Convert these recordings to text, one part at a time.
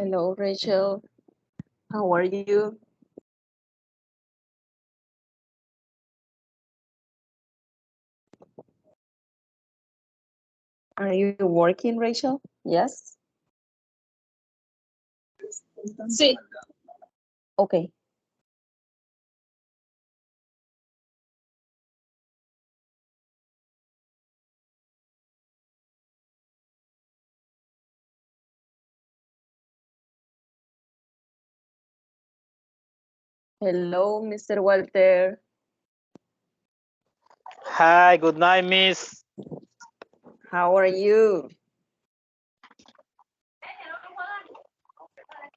Hello, Rachel. How are you? Are you working, Rachel? Yes. Sí. Okay. Hello, Mr. Walter. Hi, good night, miss. How are you?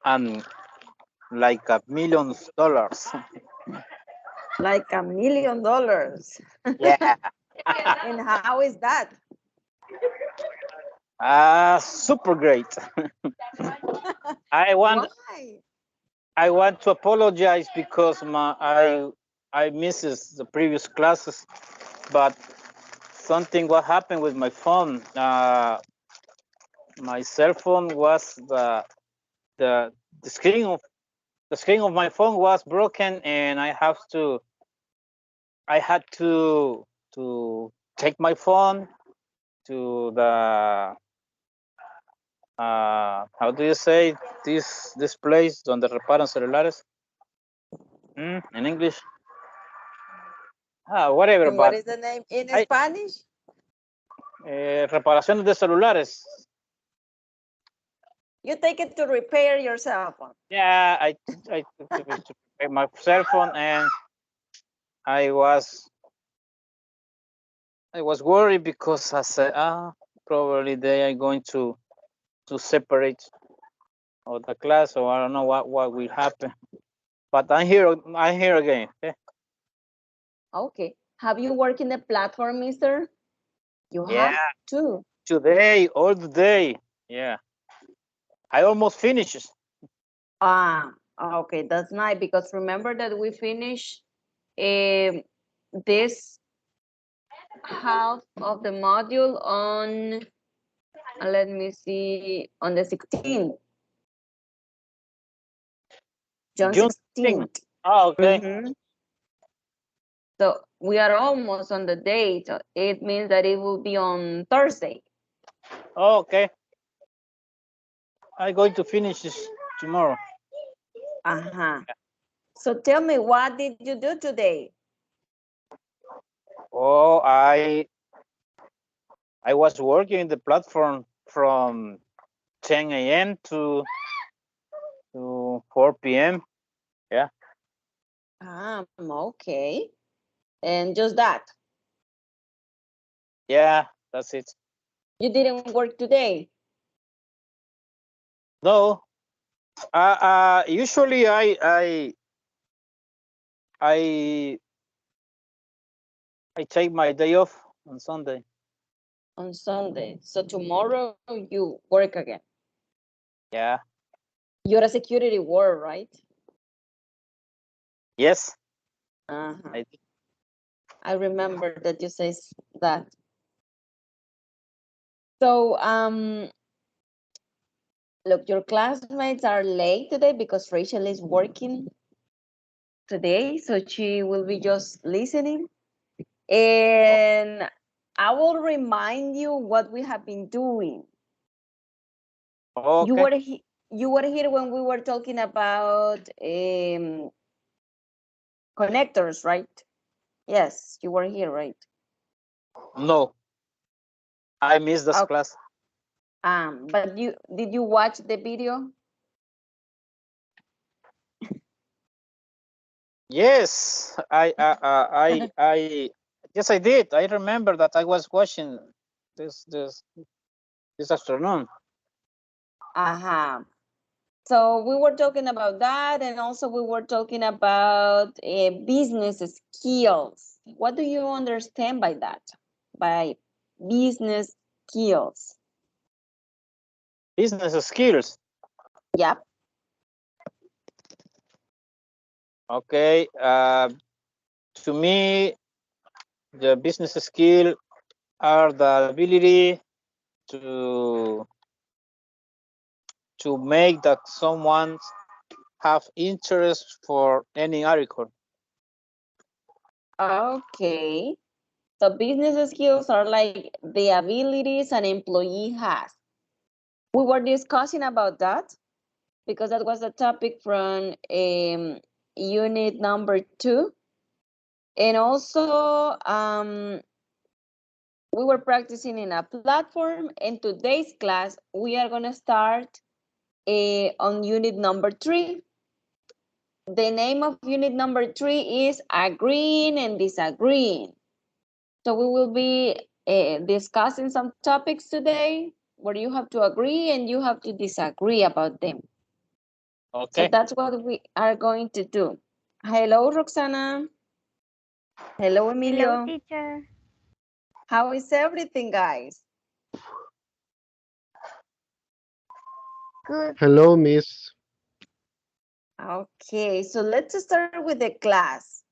And like $1 million. Like $1 million. Yeah. And how is that? Super great. I want Why? I want to apologize because I misses the previous classes, but something what happened with my phone. My cell phone was the the screen of the screen of my phone was broken, and I had to take my phone to the how do you say this place donde reparan celulares in English? Whatever, And what but is the name in I Spanish? reparaciones de celulares. You take it to repair your cell phone. Yeah, I took to prepare my cell phone, and I was I was worried because I said, probably they are going to separate or the class, or I don't know what will happen. But I'm here again. Okay? Okay. Have you worked in the platform, mister? You Yeah, have to. today, all the day. Yeah, I almost finished. Okay, that's nice because remember that we finished this half of the module on, let me see, on the 16th, June June 16th. 16th. Okay. So we are almost on the date. It means that it will be on Thursday. Okay. I'm going to finish this tomorrow. Uh-huh. So tell me, what did you do today? Oh, I was working in the platform from 10 a.m. to 4 p.m. Yeah. Okay. And just that. Yeah, that's it. You didn't work today. No. Usually I I take my day off on Sunday. On Sunday. So tomorrow you work again. Yeah. You're a security ward, right? Yes. Uh-huh. I I remember that you say that. So look, your classmates are late today because Rachel is working today, so she will be just listening. And I will remind you what we have been doing. You Okay. were you were here when we were talking about connectors, right? Yes, you were here, right? No, I missed this Okay. class. But you did you watch the video? Yes, yes, I did. I remember that I was watching this this this afternoon. Uh-huh. So we were talking about that, and also we were talking about business skills. What do you understand by that? By business skills? Business skills. Yep. Okay. To me, the business skill are the ability to to make that someone have interest for any article. Okay. So business skills are like the abilities an employee has. We were discussing about that because that was the topic from unit number 2. And also, we were practicing in a platform. In today's class, we are going to start on unit number 3. The name of unit number 3 is agreeing and disagreeing. So we will be discussing some topics today where you have to agree and you have to disagree about them. Okay. So that's what we are going to do. Hello, Roxana. Hello, Emilio. Hello, teacher. How is everything, guys? Good. Hello, Miss. Okay, so let's start with the class.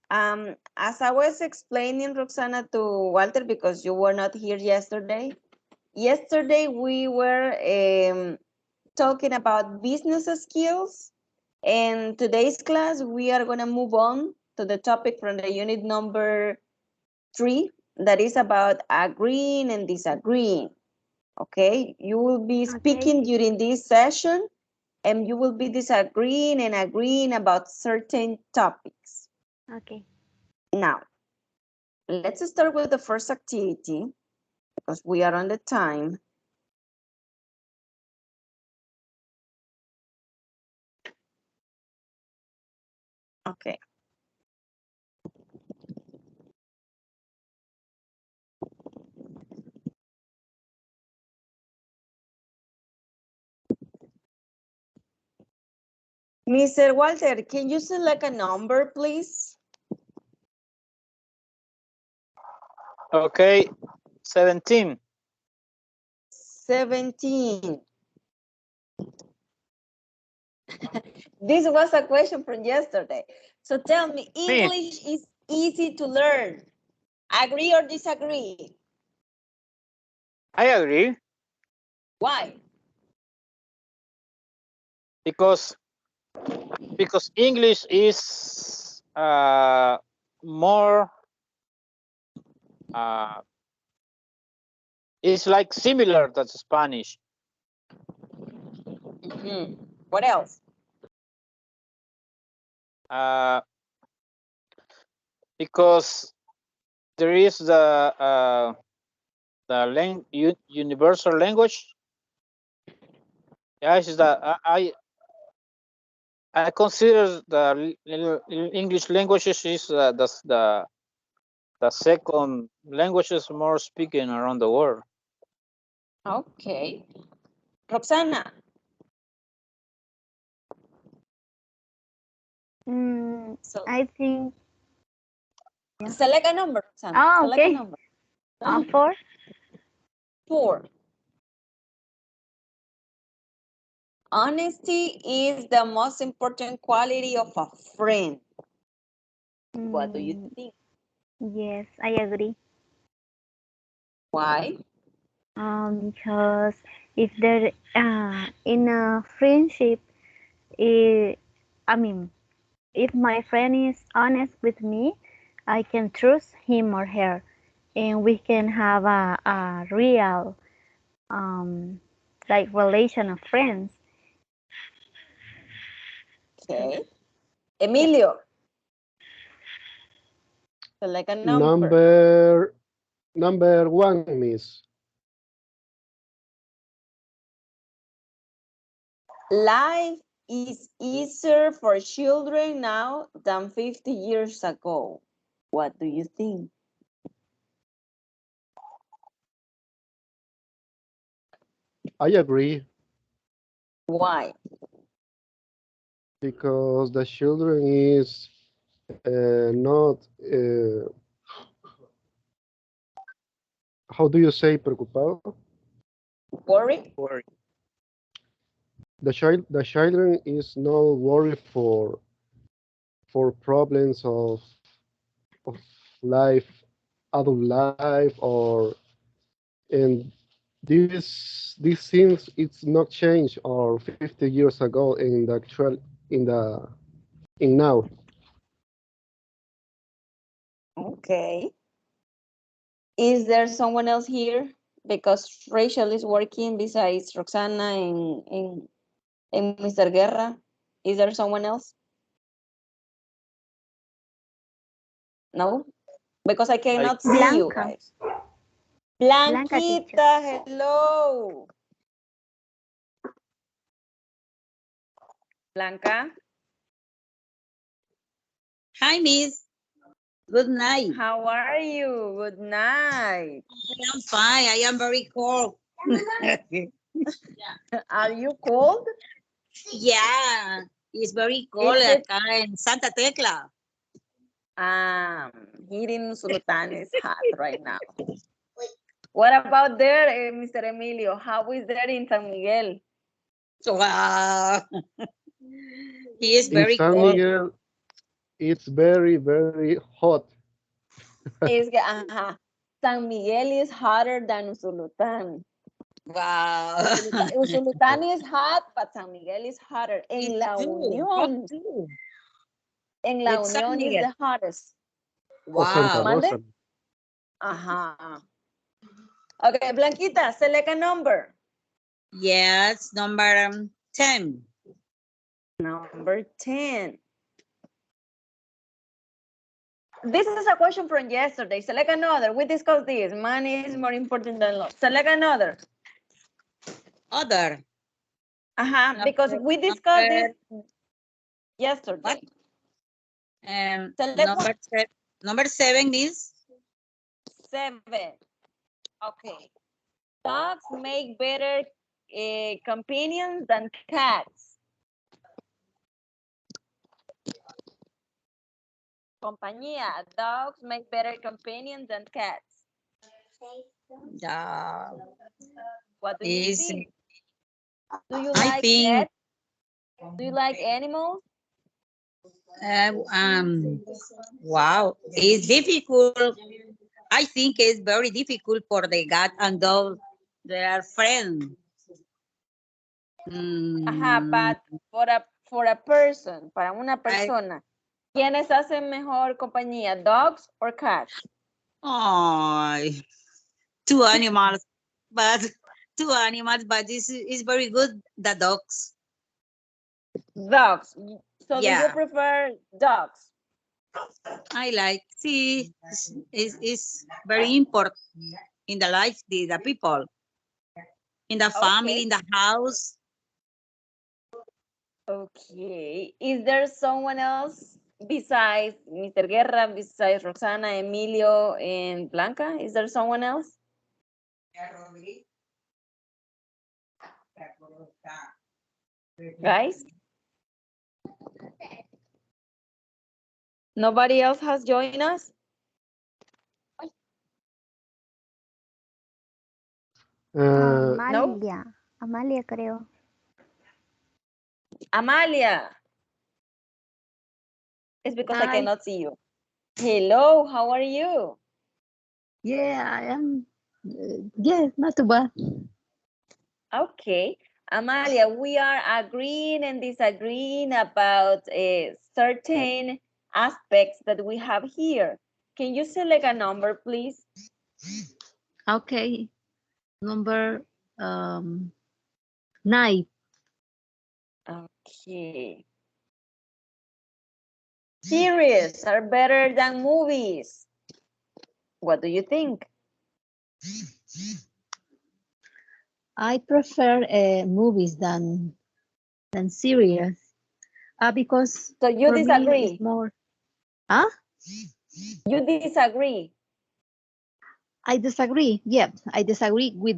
As I was explaining, Roxana, to Walter, because you were not here yesterday. Yesterday we were talking about business skills, and today's class we are going to move on to the topic from the unit number 3, that is about agreeing and disagreeing. Okay, you will be speaking during this session, and you will be disagreeing and agreeing about certain topics. Okay. Now, let's start with the first activity because we are on the time. Okay. Mr. Walter, can you select a number, please? Okay, 17. 17. This was a question from yesterday. So tell me, English is easy to learn. Agree or disagree? I agree, Why? because English is more it's like similar to Spanish. What else? Because there is the universal language. Yeah, it's that I consider the English languages is the second languages more speaking around the world. Okay. Roxana. So I think. select a number, Roxana. Oh, Select a okay. number. 4. 4. Honesty is the most important quality of a friend. What do you think? Yes, I agree. Why? Because if there in a friendship, I mean, if my friend is honest with me, I can trust him or her, and we can have a real like relation of friends. Okay. Emilio. Select a number. Number 1, Miss. Life is easier for children now than 50 years ago. What do you think? I agree, Why? because the children is not, how do you say preocupado? Worry? The children is not worried for problems of life, adult life, or and this seems it's not changed or 50 years ago in the actual in now. Okay. Is there someone else here? Because Rachel is working besides Roxana and Mr. Guerra. Is there someone else? No? Because I cannot see you Blanca. guys. Blanca, teacher. Blanquita, hello. Blanca, Hi, Miss. Good night. how are you? Good night. I am fine. I am very cold. Are you cold? Yeah, it's very cold Is it- acá en Santa Tecla. Here in Sultan is hot right now. What about there, Mr. Emilio? How is there in San Miguel? Wow. He is In very San cold. Miguel, it's very, very hot. San Miguel is hotter than Usulután. Wow. Usulután is hot, but San Miguel is hotter. En It's La true. Hot Unión, too. en La It's San Unión is Miguel. the hottest. O Santa Wow. Mande? Rosa. Okay, Blanquita, select a number. Yes, number 10. Number 10. This is a question from yesterday. Select another. We discussed this. Money is more important than love. Select another. Other. Because we discussed this yesterday. What? Select Number 7 is 7. Okay. Dogs make better companions than cats. Compañía. Dogs make better companions than cats. What do you think? Do you I like think pets? Do you like animals? wow, it's difficult. I think it's very difficult for the cat and dog. They are friends. But for a person, para una persona, ¿quiénes hacen mejor compañía, dogs or cats? Two animals, but this is very good. The dogs. Dogs. So Yeah. do you prefer dogs? I like. See, is very important in the life the people, in the family, in the house. Okay. Is there someone else besides Mr. Guerra, besides Roxana, Emilio, and Blanca? Is there someone else? Guys? Nobody else has joined us? Amalia. Amalia, creo. Amalia. It's because I Hi. cannot see you. Hello, how are you? Yeah, I am. Yeah, not too bad. Okay. Amalia, we are agreeing and disagreeing about certain aspects that we have here. Can you select a number, please? Okay. Number 9. Okay. Series are better than movies. What do you think? I prefer movies than series. Because So you for me disagree? it's more. Huh? You disagree? I disagree. Yeah, I disagree with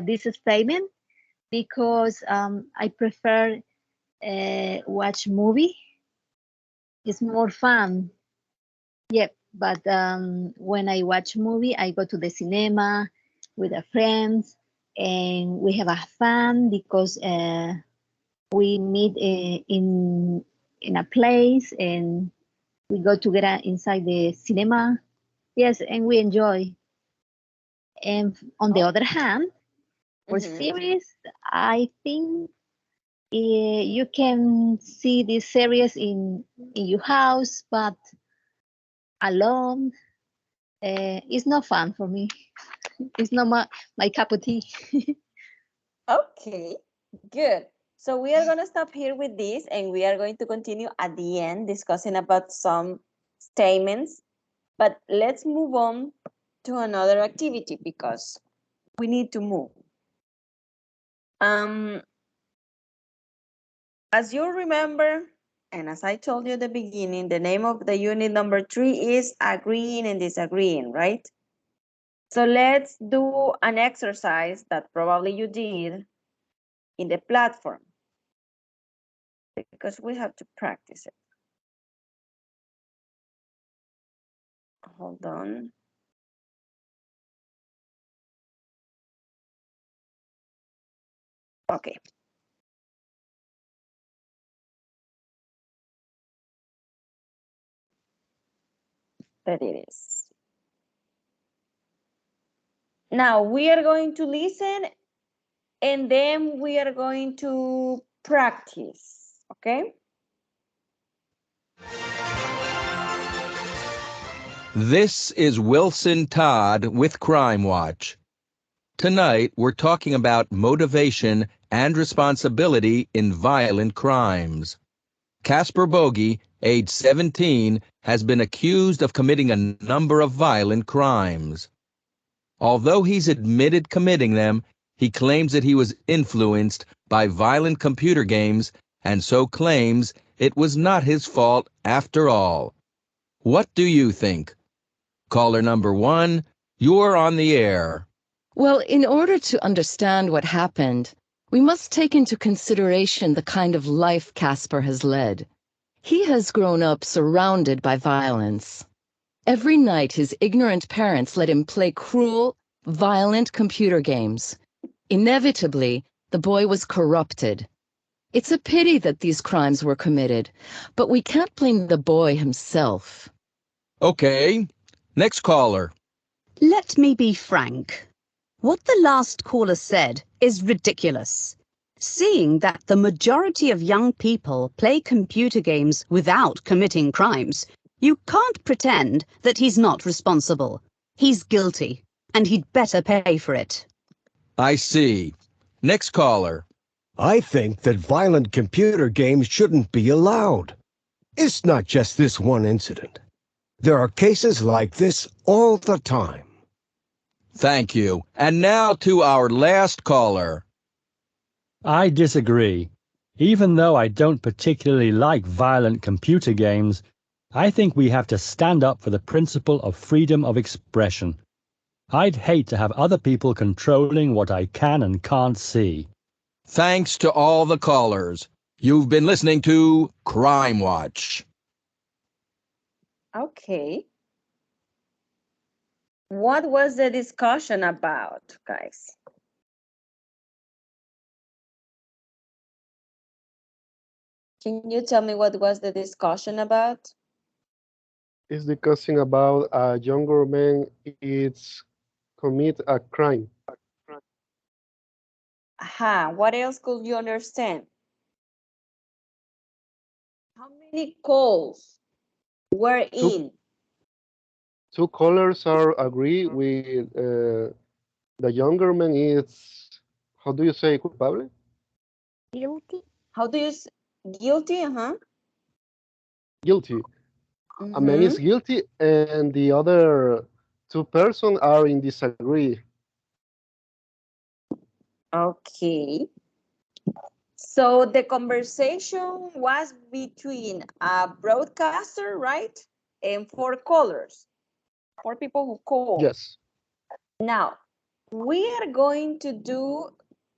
this statement because I prefer watch movie. It's more fun. Yeah, but when I watch movie, I go to the cinema with the friends, and we have a fun because we meet in a place and we go together inside the cinema. Yes, and we enjoy. And on the other hand, For Mhm. series, I think you can see this series in your house, but alone, it's not fun for me. It's not my cup of tea. Okay, good. So we are going to stop here with this and we are going to continue at the end discussing about some statements. But let's move on to another activity because we need to move. As you remember, and as I told you at the beginning, the name of the unit number 3 is agreeing and disagreeing, right? So let's do an exercise that probably you did in the platform because we have to practice it. Hold on. Okay. That it is. Now we are going to listen and then we are going to practice, okay? This is Wilson Todd with Crime Watch. Tonight, we're talking about motivation and responsibility in violent crimes. Casper Bogey, age 17, has been accused of committing a number of violent crimes. Although he's admitted committing them, he claims that he was influenced by violent computer games and so claims it was not his fault after all. What do you think? Caller number 1, you're on the air. Well, in order to understand what happened, we must take into consideration the kind of life Casper has led. He has grown up surrounded by violence. Every night, his ignorant parents let him play cruel, violent computer games. Inevitably, the boy was corrupted. It's a pity that these crimes were committed, but we can't blame the boy himself. Okay, next caller. Let me be frank. What the last caller said is ridiculous. Seeing that the majority of young people play computer games without committing crimes, you can't pretend that he's not responsible. He's guilty, and he'd better pay for it. I see. Next caller. I think that violent computer games shouldn't be allowed. It's not just this one incident. There are cases like this all the time. Thank you. And now to our last caller. I disagree. Even though I don't particularly like violent computer games, I think we have to stand up for the principle of freedom of expression. I'd hate to have other people controlling what I can and can't see. Thanks to all the callers. You've been listening to Crime Watch. Okay. What was the discussion about, guys? Can you tell me what was the discussion about? It's discussing about a younger man it's commit a crime. Aha, what else could you understand? How many calls were in? Two callers are agree with the younger man is, how do you say, culpable? Guilty. How do you guilty? Guilty. A man is guilty and the other two persons are in disagree. Okay. So the conversation was between a broadcaster, right? And 4 callers, 4 people who called. Yes. Now, we are going to do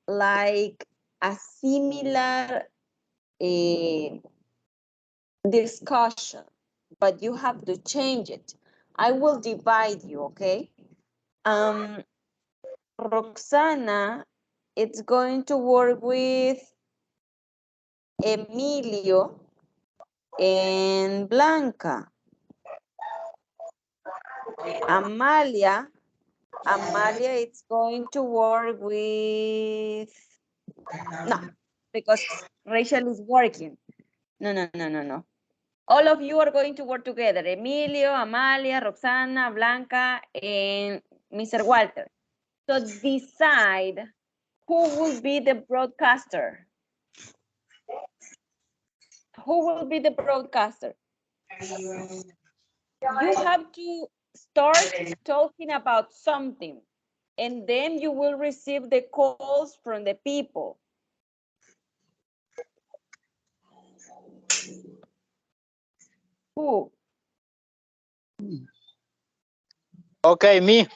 like a similar discussion, but you have to change it. I will divide you, okay? Roxana, it's going to work with Emilio and Blanca. Amalia Amalia is going to work with, no, because Rachel is working. No. All of you are going to work together. Emilio, Amalia, Roxana, Blanca, and Mr. Walter. So decide who will be the broadcaster. Who will be the broadcaster? You have to start talking about something, and then you will receive the calls from the people. Who? Okay, me.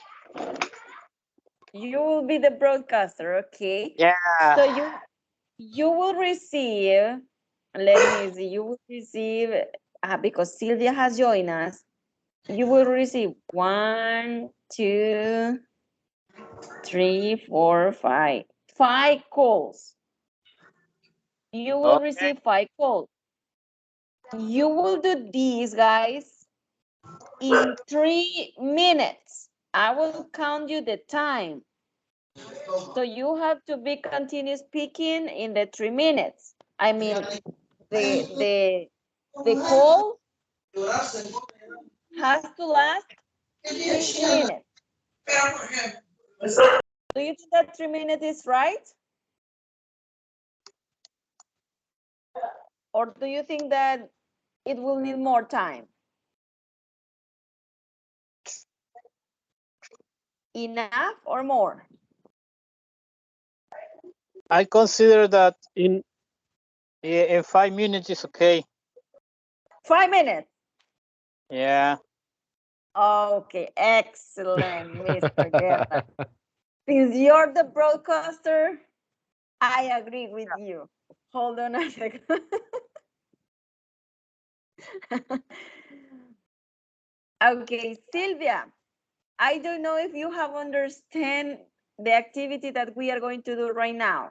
You will be the broadcaster, okay? Yeah. So you will receive, let me see, you will receive, because Sylvia has joined us, you will receive 1, 2, 3, 4, 5. 5 calls. You will receive 5 calls. You will do these, guys, in 3 minutes. I will count you the time. So you have to be continuous speaking in the 3 minutes. I mean, the call has to last 3 minutes. Do you think that 3 minutes is right? Or do you think that it will need more time? Enough or more? I consider that in 5 minutes is okay. 5 minutes. Yeah. Okay, excellent, Mr. Guerra. Since you're the broadcaster, I agree with you. Hold on a second. Okay, Sylvia, I don't know if you have understand the activity that we are going to do right now.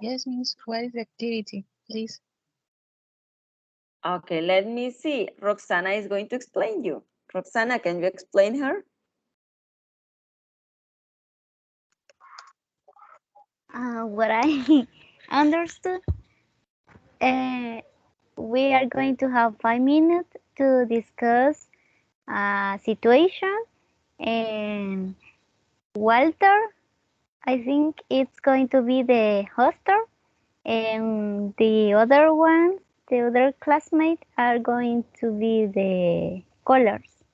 Yes, Miss. What is the activity, please? Okay, let me see. Roxana is going to explain you. Roxana, can you explain her? What I understood, we are going to have 5 minutes to discuss a situation, and Walter, I think it's going to be the hoster, and the other ones, the other classmates are going to be the callers.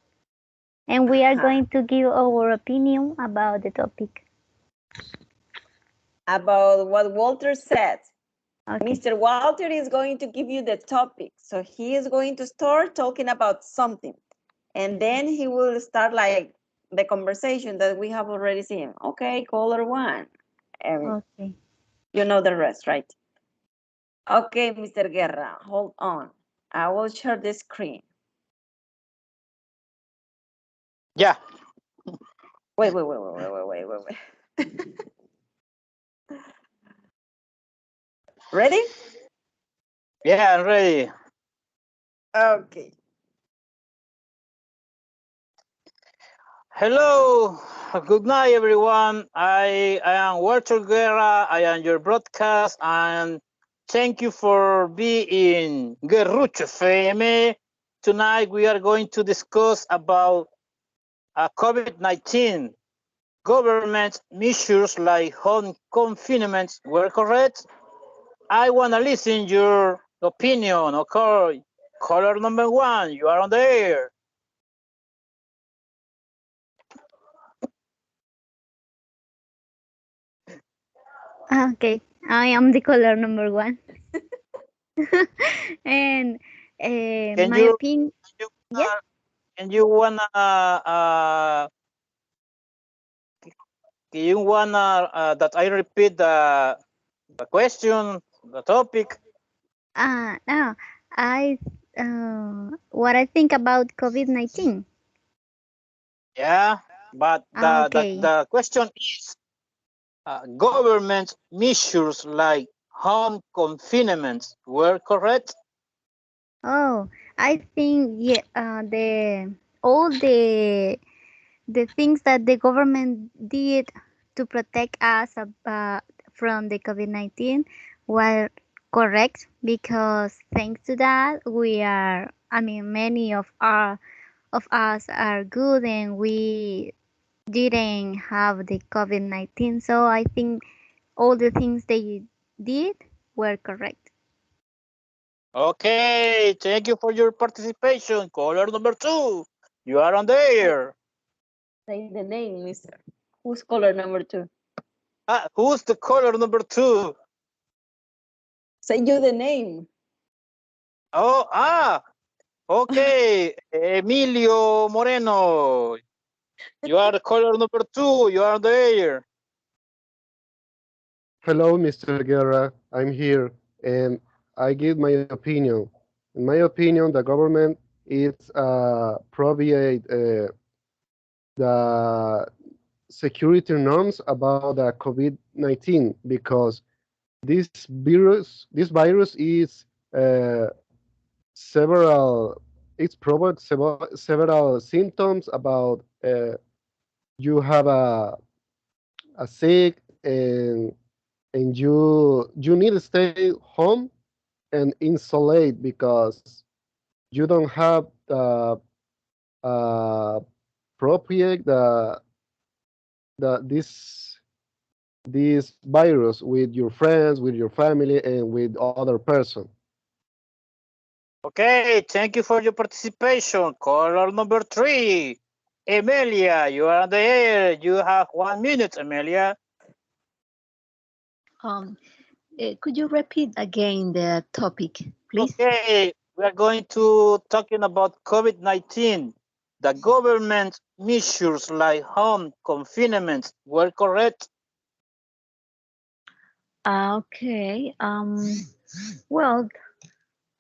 And we are going to give our opinion about the topic. About what Walter said. Okay. Mr. Walter is going to give you the topic. So he is going to start talking about something. And then he will start like the conversation that we have already seen. Okay, caller 1. Okay. You know the rest, right? Okay, Mr. Guerra, hold on. I will share the screen. Yeah. Wait. Ready? Yeah, I'm ready. Okay. Hello, good night, everyone. I am Walter Guerra. I am your broadcast, and thank you for being in Guerrucho FM. Tonight we are going to discuss about COVID-19. Government measures like home confinement were correct. I want to listen your opinion. Okay, caller number 1, you are on the air. Okay, I am the caller number 1. And my opinion. Yes. And you wanna that I repeat the question, the topic? No, what I think about COVID-19. Yeah, but Okay. the question is government measures like home confinement were correct? Oh, I think, yeah, the all the things that the government did to protect us from the COVID-19 were correct, because thanks to that we are, I mean, many of us are good and we didn't have the COVID-19. So I think all the things they did were correct. Okay, thank you for your participation. Caller number 2, you are on the air. Say the name, mister. Who's caller number 2? Who's the caller number 2? Say you the name. Okay, Emilio Moreno. You are the caller number 2. You are on the air. Hello, Mr. Guerra. I'm here, and I give my opinion. In my opinion, the government is provide the security norms about the COVID-19, because this virus is several it's provoked several symptoms about you have a sick, and you need to stay home and insulate, because you don't have the appropriate this virus with your friends, with your family, and with other person. Okay, thank you for your participation. Caller number 3, Emilia, you are on the air. You have 1 minute, Emilia. Could you repeat again the topic, please? Okay, we are going to talking about COVID-19. The government measures like home confinement were correct? Okay. Well,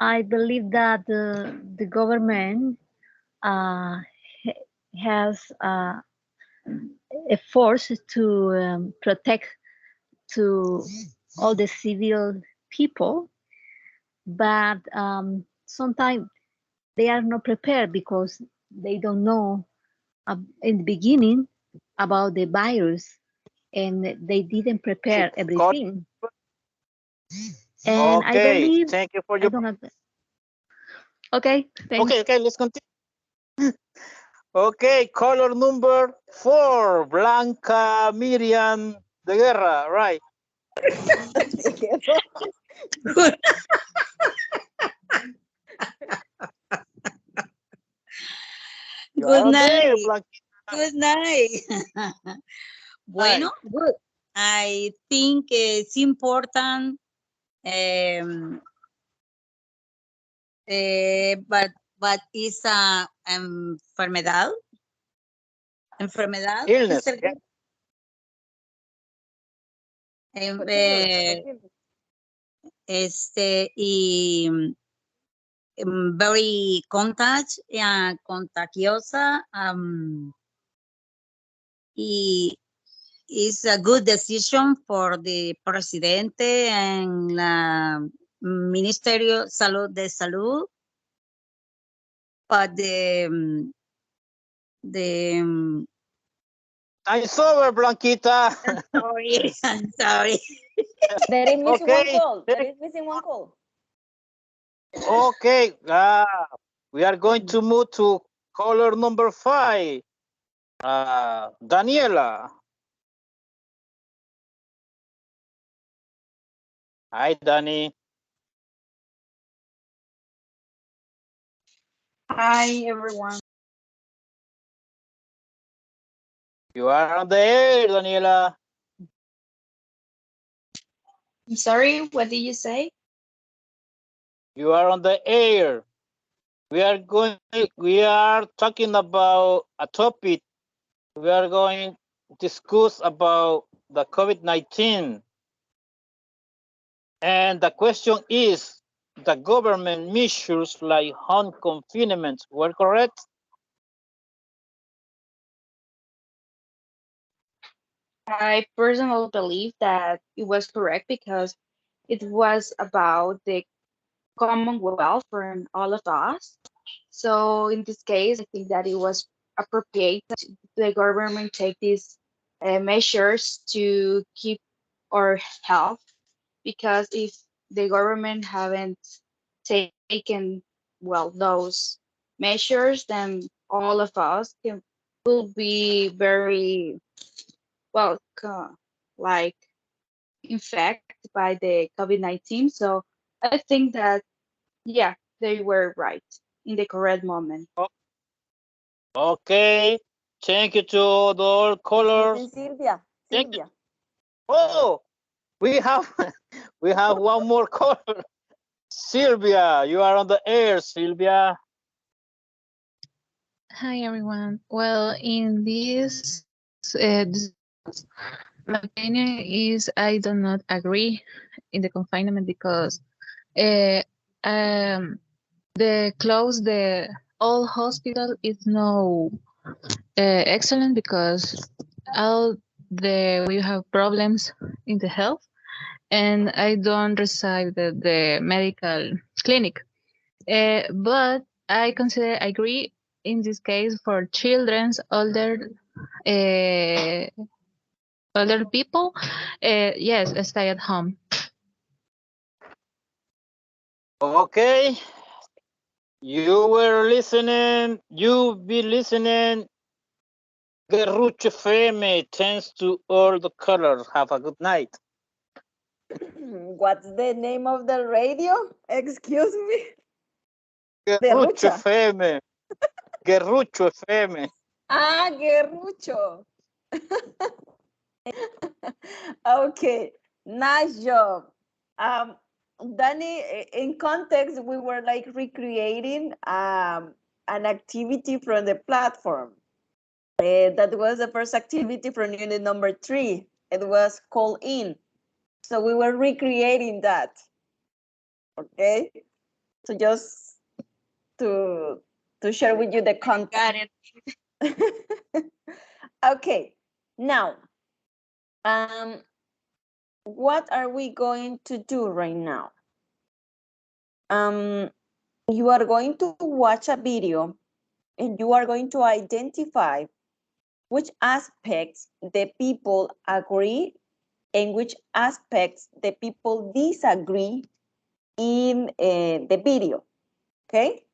I believe that the government has a force to protect to all the civil people, but sometimes they are not prepared because they don't know in the beginning about the virus, and they didn't prepare everything. And okay, I believe, thank you for your. Okay, thanks. Okay, let's continue. Okay, caller number 4, Blanca Miriam de Guerra, right? Good night. Good night. Bueno, good. I think it's important, but it's a enfermedad. Enfermedad. Illness. Very contagiosa. Y is a good decision for the presidente and la Ministerio de Salud, but I'm sorry, Blanquita. I'm sorry. There is missing one Okay. call. There is missing one call. Okay, we are going to move to caller number 5, Daniela. Hi, Danny. Hi, everyone. You are on the air, Daniela. I'm sorry, what did you say? You are on the air. We are talking about a topic. We are going to discuss about the COVID-19. And the question is, the government measures like home confinement were correct? I personally believe that it was correct because it was about the commonwealth for all of us. So in this case, I think that it was appropriate that the government take these measures to keep our health, because if the government haven't taken, well, those measures, then all of us will be very, well, like infected by the COVID-19. So I think that, yeah, they were right in the correct moment. Okay. Thank you to all colors. Silvia. Thank you. Oh, we have we have one more caller. Sylvia, you are on the air, Sylvia. Hi everyone. Well, in this, my opinion is I do not agree in the confinement because the close the all hospital is no excellent because all the we have problems in the health, and I don't reside the medical clinic. But I consider agree in this case for children's uh, older people. Yes, stay at home. Okay. You were listening. You be listening. Gerrucho FM. Thanks to all the colors. Have a good night. What's the name of the radio? Excuse me. Gerrucho FM. Gerrucho FM. Ah, Guerrucho. Okay, nice job. Danny, in context, we were like recreating an activity from the platform. That was the first activity from unit number 3. It was call in. So we were recreating that. Okay, so just to share with you the content. Got it. Okay, now, what are we going to do right now? You are going to watch a video and you are going to identify which aspects the people agree and which aspects the people disagree in the video, okay?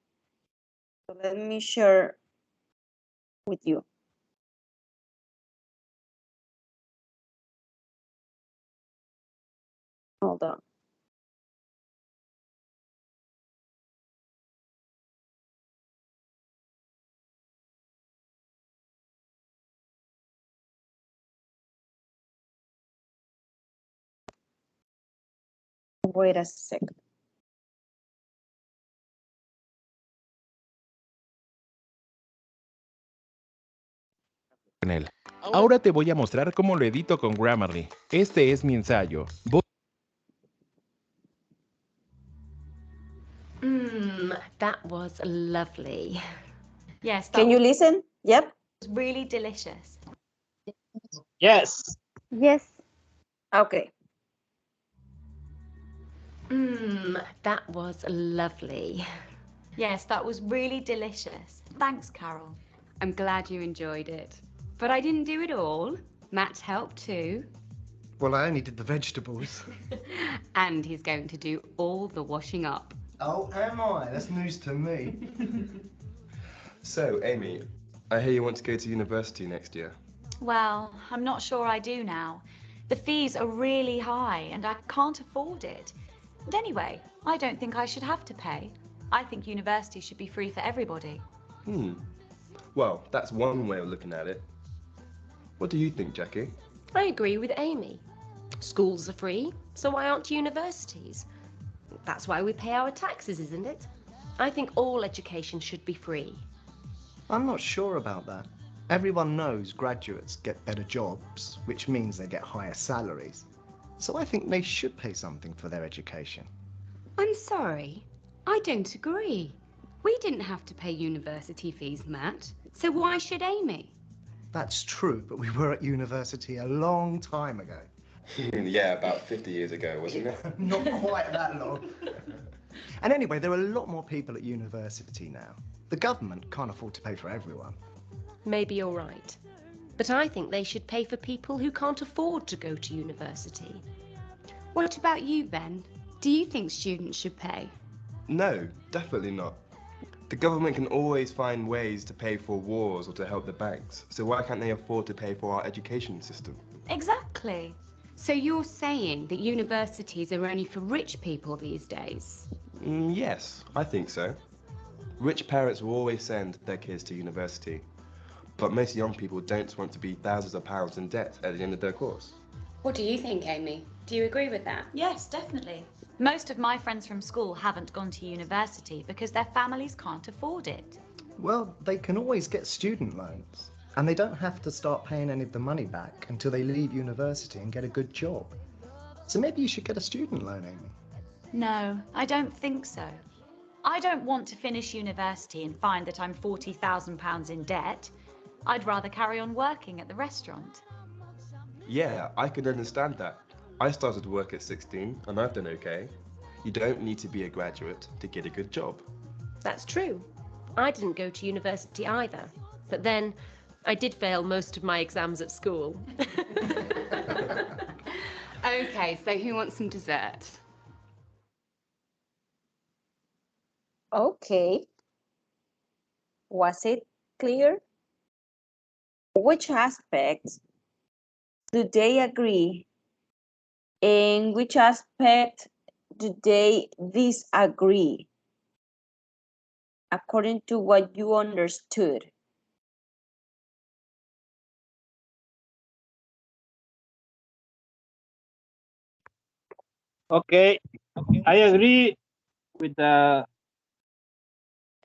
So let me share with you. Hold on. Wait a second. Ahora te voy a mostrar cómo lo edito con Grammarly. Este es mi ensayo. That was lovely. Yes. Can you listen? Yep. It was really delicious. Yes. Yes. Okay. That was lovely. Yes, that was really delicious. Thanks, Carol. I'm glad you enjoyed it. But I didn't do it all. Matt helped too. Well, I only did the vegetables. And he's going to do all the washing up. Oh, am I? That's news to me. So, Amy, I hear you want to go to university next year. Well, I'm not sure I do now. The fees are really high and I can't afford it. And anyway, I don't think I should have to pay. I think university should be free for everybody. Well, that's one way of looking at it. What do you think, Jackie? I agree with Amy. Schools are free, so why aren't universities? That's why we pay our taxes, isn't it? I think all education should be free. I'm not sure about that. Everyone knows graduates get better jobs, which means they get higher salaries. So I think they should pay something for their education. I'm sorry. I don't agree. We didn't have to pay university fees, Matt. So why should Amy? That's true, but we were at university a long time ago. Yeah, about 50 years ago, wasn't it? Not quite that long. And anyway, there are a lot more people at university now. The government can't afford to pay for everyone. Maybe you're right. But I think they should pay for people who can't afford to go to university. What about you, Ben? Do you think students should pay? No, definitely not. The government can always find ways to pay for wars or to help the banks. So why can't they afford to pay for our education system? Exactly. So you're saying that universities are only for rich people these days? Yes, I think so. Rich parents will always send their kids to university, but most young people don't want to be thousands of pounds in debt at the end of their course. What do you think, Amy? Do you agree with that? Yes, definitely. Most of my friends from school haven't gone to university because their families can't afford it. Well, they can always get student loans, and they don't have to start paying any of the money back until they leave university and get a good job. So maybe you should get a student loan, Amy. No, I don't think so. I don't want to finish university and find that I'm £40,000 in debt. I'd rather carry on working at the restaurant. Yeah, I can understand that. I started work at 16 and I've done okay. You don't need to be a graduate to get a good job. That's true. I didn't go to university either. But then I did fail most of my exams at school. Okay, so who wants some dessert? Okay. Was it clear? Which aspects do they agree? In which aspect do they disagree? According to what you understood. Okay, I agree with the.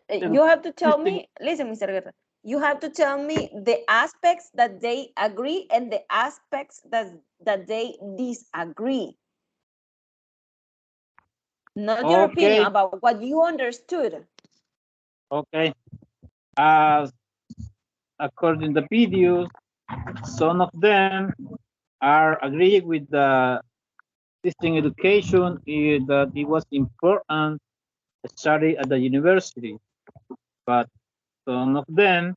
You have to tell me, listen, Mr. Guerra, you have to tell me the aspects that they agree and the aspects that they disagree. Not your opinion, about what you understood. Okay. According to the videos, some of them are agreeing with the existing education that it was important to study at the university, but some of them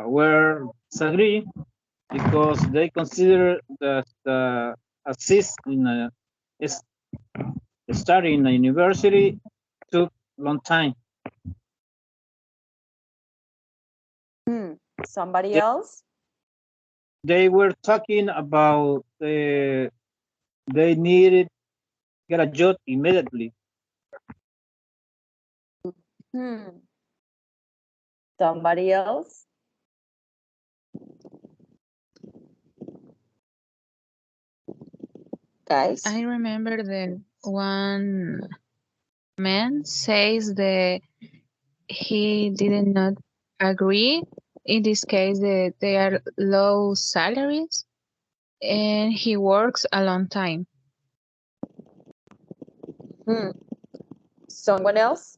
were disagree because they consider that assist in study in a university took long time. Somebody else? They were talking about they needed get a job immediately. Somebody else? Guys? I remember the one man says that he did not agree. In this case, that they are low salaries and he works a long time. Someone else?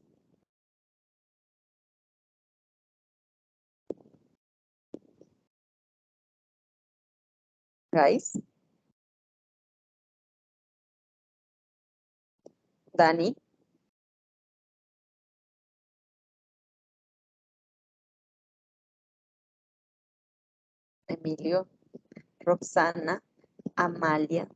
Guys? Danny? Emilio? Roxana? Amalia?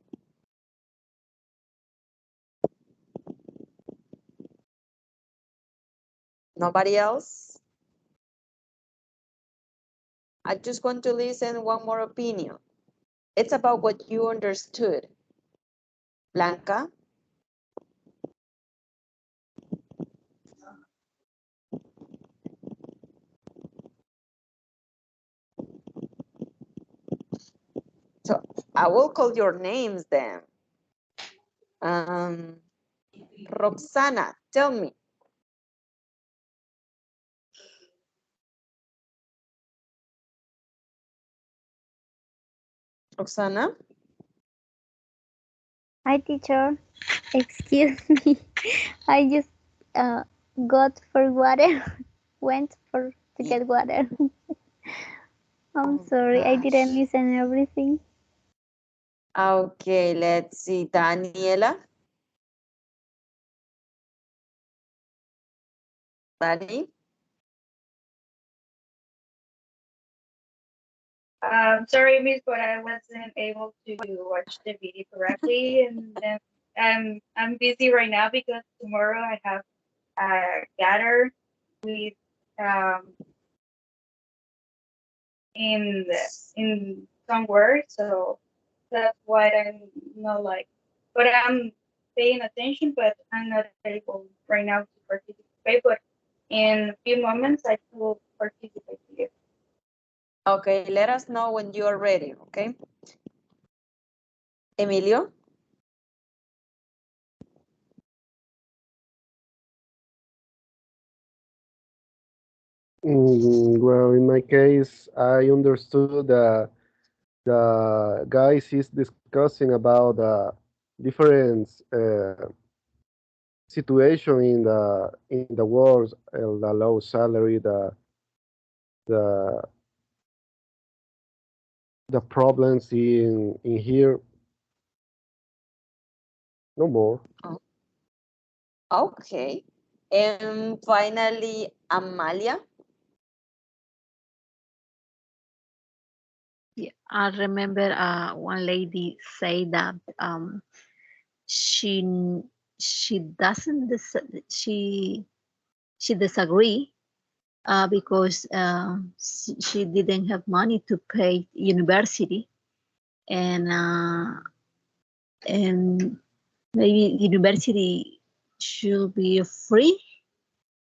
Nobody else? I just want to listen one more opinion. It's about what you understood. Blanca? So I will call your names then. Roxana, tell me. Roxana? Hi, teacher. Excuse me. I just got for water. Went to get water. I'm sorry. I didn't listen everything. Okay, let's see. Daniela? Buddy? Sorry, Miss, but I wasn't able to watch the video correctly, and then I'm busy right now because tomorrow I have a gather with um in somewhere, so that's why I'm not like, but I'm paying attention, but I'm not able right now to participate. But in a few moments, I will participate here. Okay, let us know when you are ready, okay? Emilio? Well, in my case, I understood that the guys is discussing about different situation in the world, the low salary, the the problems in here. No more. Okay. And finally, Amalia? Yeah, I remember one lady say that she she doesn't she disagree because she didn't have money to pay university, and and maybe university should be free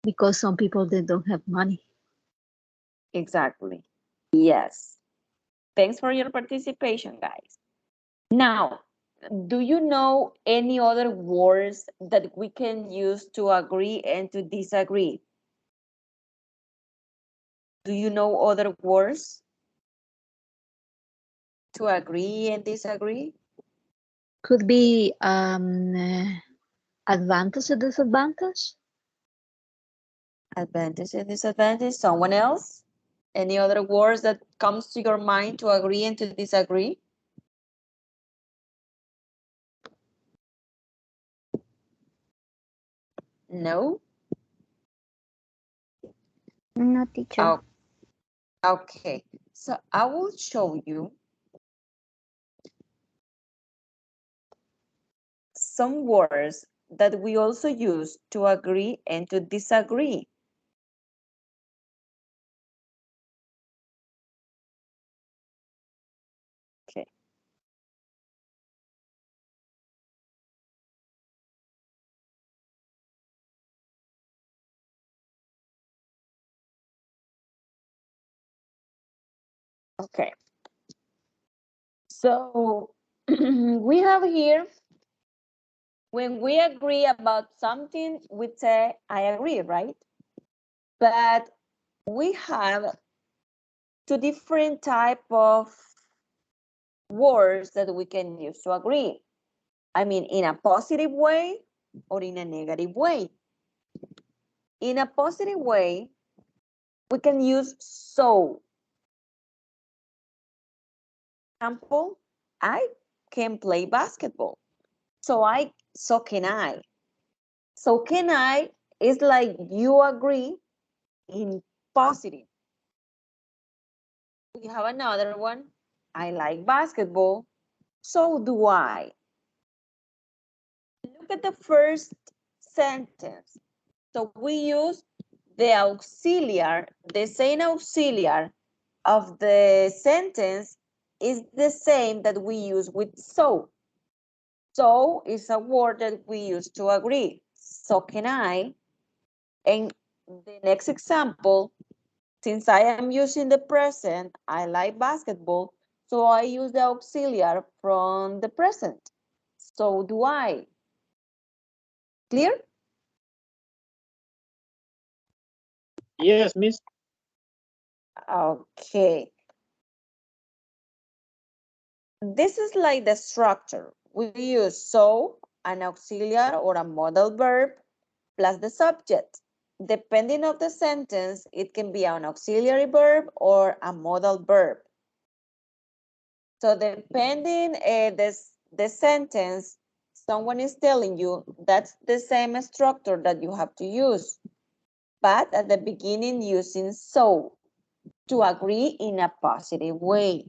because some people they don't have money. Exactly. Yes. Thanks for your participation, guys. Now, do you know any other words that we can use to agree and to disagree? Do you know other words to agree and disagree? Could be advantage and disadvantage. Advantage and disadvantage. Someone else? Any other words that comes to your mind to agree and to disagree? No? No, teacher. Oh, okay. So I will show you some words that we also use to agree and to disagree. Okay. Okay. So we have here, when we agree about something, we say, I agree, right? But we have two different type of words that we can use to agree. I mean, in a positive way or in a negative way. In a positive way, we can use so. For example, I can play basketball. So can I. So can I is like you agree in positive. We have another one. I like basketball. So do I. Look at the first sentence. So we use the auxiliary, the same auxiliary of the sentence is the same that we use with so. So is a word that we use to agree. So can I. And the next example, since I am using the present, I like basketball, so I use the auxiliary from the present. So do I. Clear? Yes, Miss. Okay. This is like the structure. We use so, an auxiliary or a modal verb, plus the subject. Depending on the sentence, it can be an auxiliary verb or a modal verb. So depending the sentence, someone is telling you that's the same structure that you have to use. but at the beginning using so to agree in a positive way.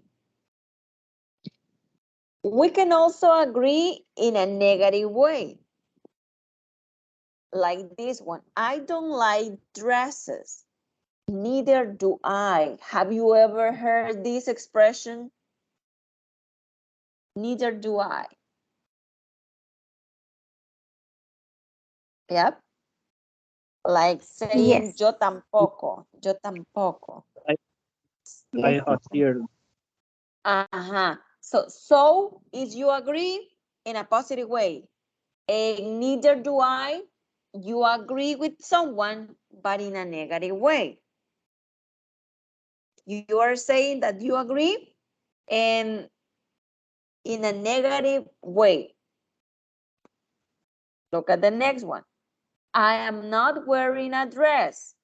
We can also agree in a negative way. Like this one, I don't like dresses. Neither do I. Have you ever heard this expression? Neither do I. Yep. Like saying Yes. yo tampoco, yo tampoco. I have here. Uh-huh. So is you agree in a positive way. And neither do I, you agree with someone, but in a negative way. You are saying that you agree and in a negative way. Look at the next one. I am not wearing a dress.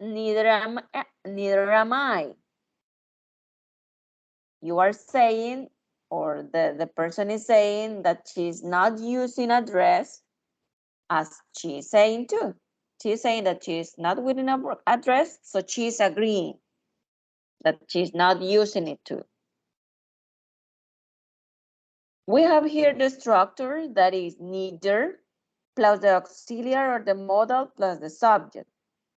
Neither am I. You are saying, or the person is saying that she's not using a dress, as she's saying too. She's saying that she's not wearing a dress, so she's agreeing that she's not using it too. We have here the structure that is neither plus the auxiliary or the modal plus the subject.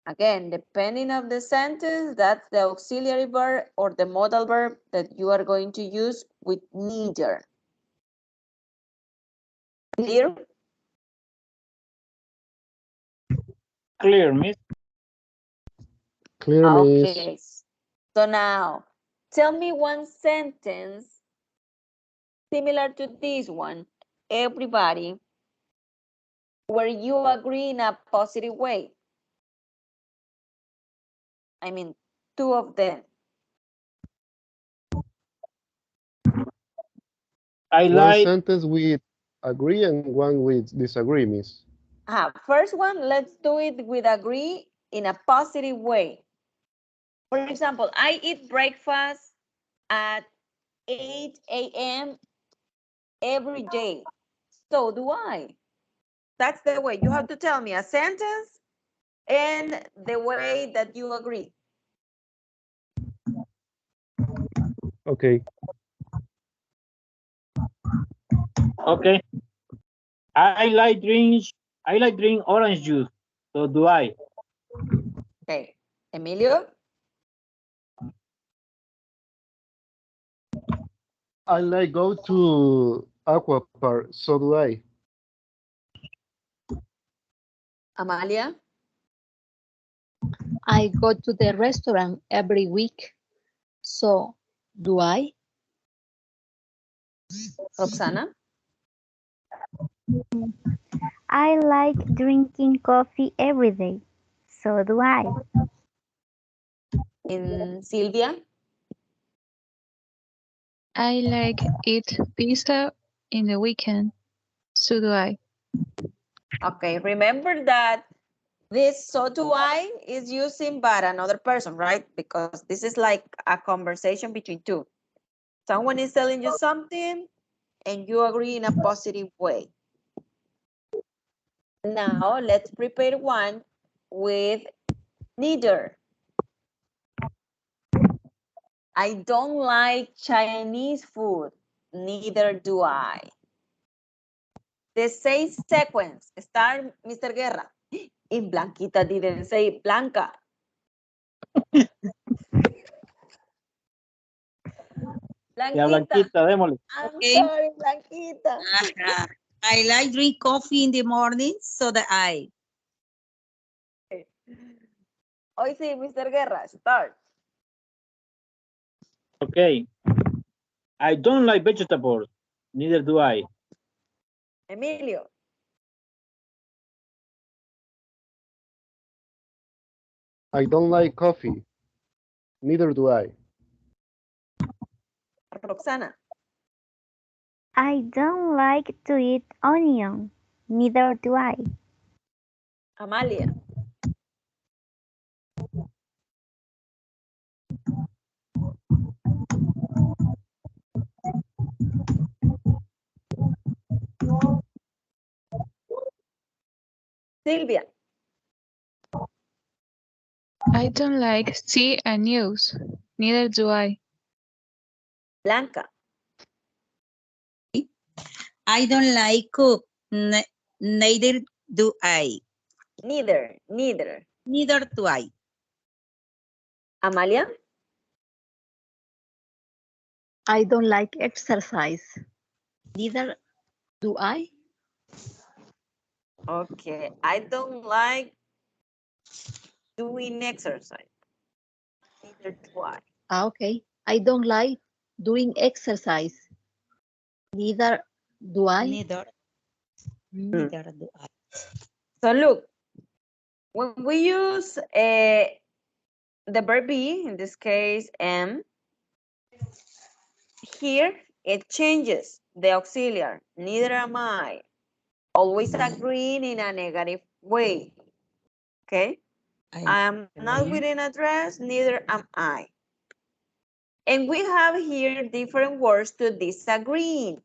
Again, depending on the sentence, that's the auxiliary verb or the modal verb that you are going to use with neither. Clear? Clear, miss. Clear, miss. Okay. So now, tell me one sentence similar to this one, everybody, where you agree in a positive way. I mean, two of them. One sentence with agree and one with disagree, miss. First one, let's do it with agree in a positive way. For example, I eat breakfast at 8 a.m. every day. So do I. That's the way. You have to tell me a sentence and the way that you agree. Okay. Okay. I like drink orange juice. So do I. Okay. Emilio? I like go to aqua park. So do I. Amalia? I go to the restaurant every week. So do I? Roxana? I like drinking coffee every day. So do I. In Silvia? I like eat pizza in the weekend. So do I. Okay, remember that this so do I is using by another person, right? Because this is like a conversation between two. Someone is telling you something and you agree in a positive way. Now let's prepare one with neither. I don't like Chinese food. Neither do I. The same sequence. Start, Mr. Guerra. And Blanquita didn't say Blanca. Ya, Blanquita, démosle. I'm Okay. sorry, Blanquita. I like drink coffee in the morning, so that I. Hoy sí, Mr. Guerra, start. Okay. I don't like vegetables. Neither do I. Emilio. I don't like coffee. Neither do I. Roxana. I don't like to eat onion. Neither do I. Amalia. Silvia. I don't like tea and news. Neither do I. Blanca. I don't like cook. Neither do I. Neither. Neither do I. Amalia. I don't like exercise. Neither do I. Okay, I don't like doing exercise. Neither do I. Okay. I don't like doing exercise. Neither do I. Neither do I. So look, when we use the verb be, in this case, am, here it changes the auxiliary. Neither am I. Always agreeing in a negative way. Okay? I am not with an address, neither am I. And we have here different words to disagreeing.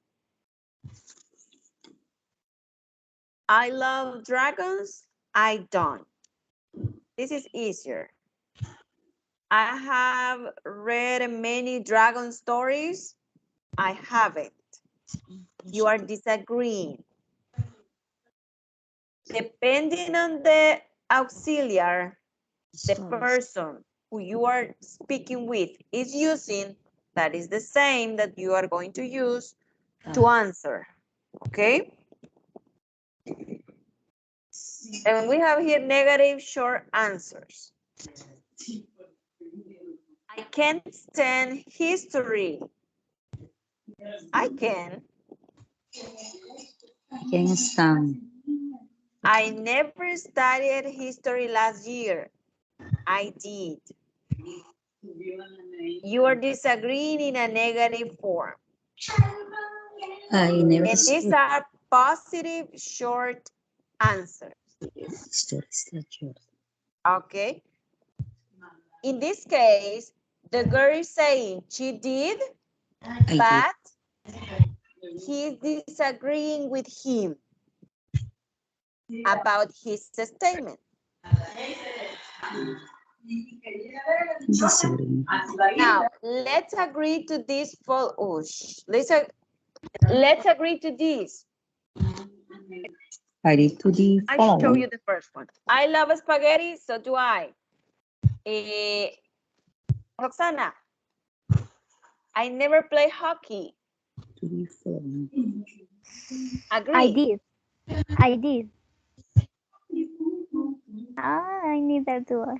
I love dragons, I don't. This is easier. I have read many dragon stories, I haven't. You are disagreeing. Depending on the auxiliary, the person who you are speaking with is using, that is the same that you are going to use to answer, okay? And we have here negative short answers. I can't stand history. I can. Can't stand. I never studied history last year. I did. You are disagreeing in a negative form. I never And these are positive short answers. Okay. In this case, the girl is saying she did, but he's disagreeing with him about his statement. Now, let's agree to this. Let's agree to this. I show you the first one. I love spaghetti, so do I. Roxana, I never play hockey. Agree. I did. I neither do I.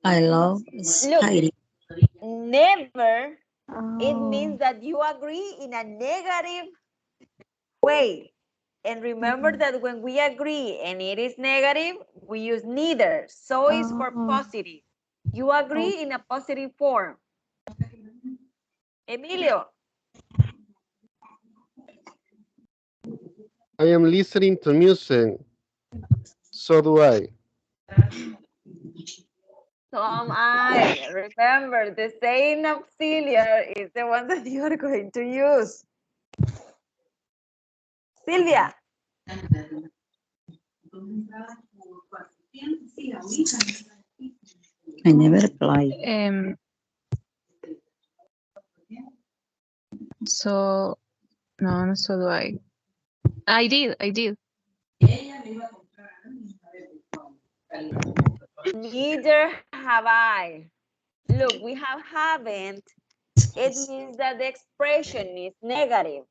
I love spaghetti. Never, it means that you agree in a negative way. And remember that when we agree and it is negative, we use neither. So it's for positive. You agree in a positive form. Emilio. I am listening to music. So do I. So am I. Remember, the same auxiliary is the one that you are going to use. Silvia. I never play. So, no, so do I. I did. Neither have I. Look, we have haven't. It means that the expression is negative.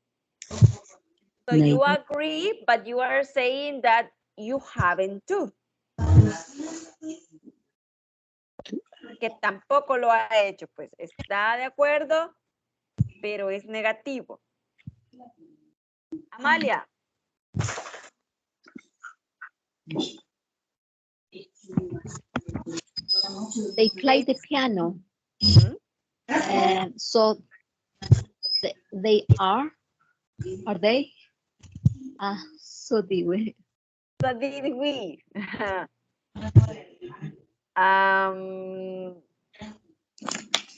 So you agree, but you are saying that you haven't too. Que tampoco lo ha hecho, pues está de acuerdo, pero es negativo. Amalia. They play the piano. And so they are they? So did we. So did we.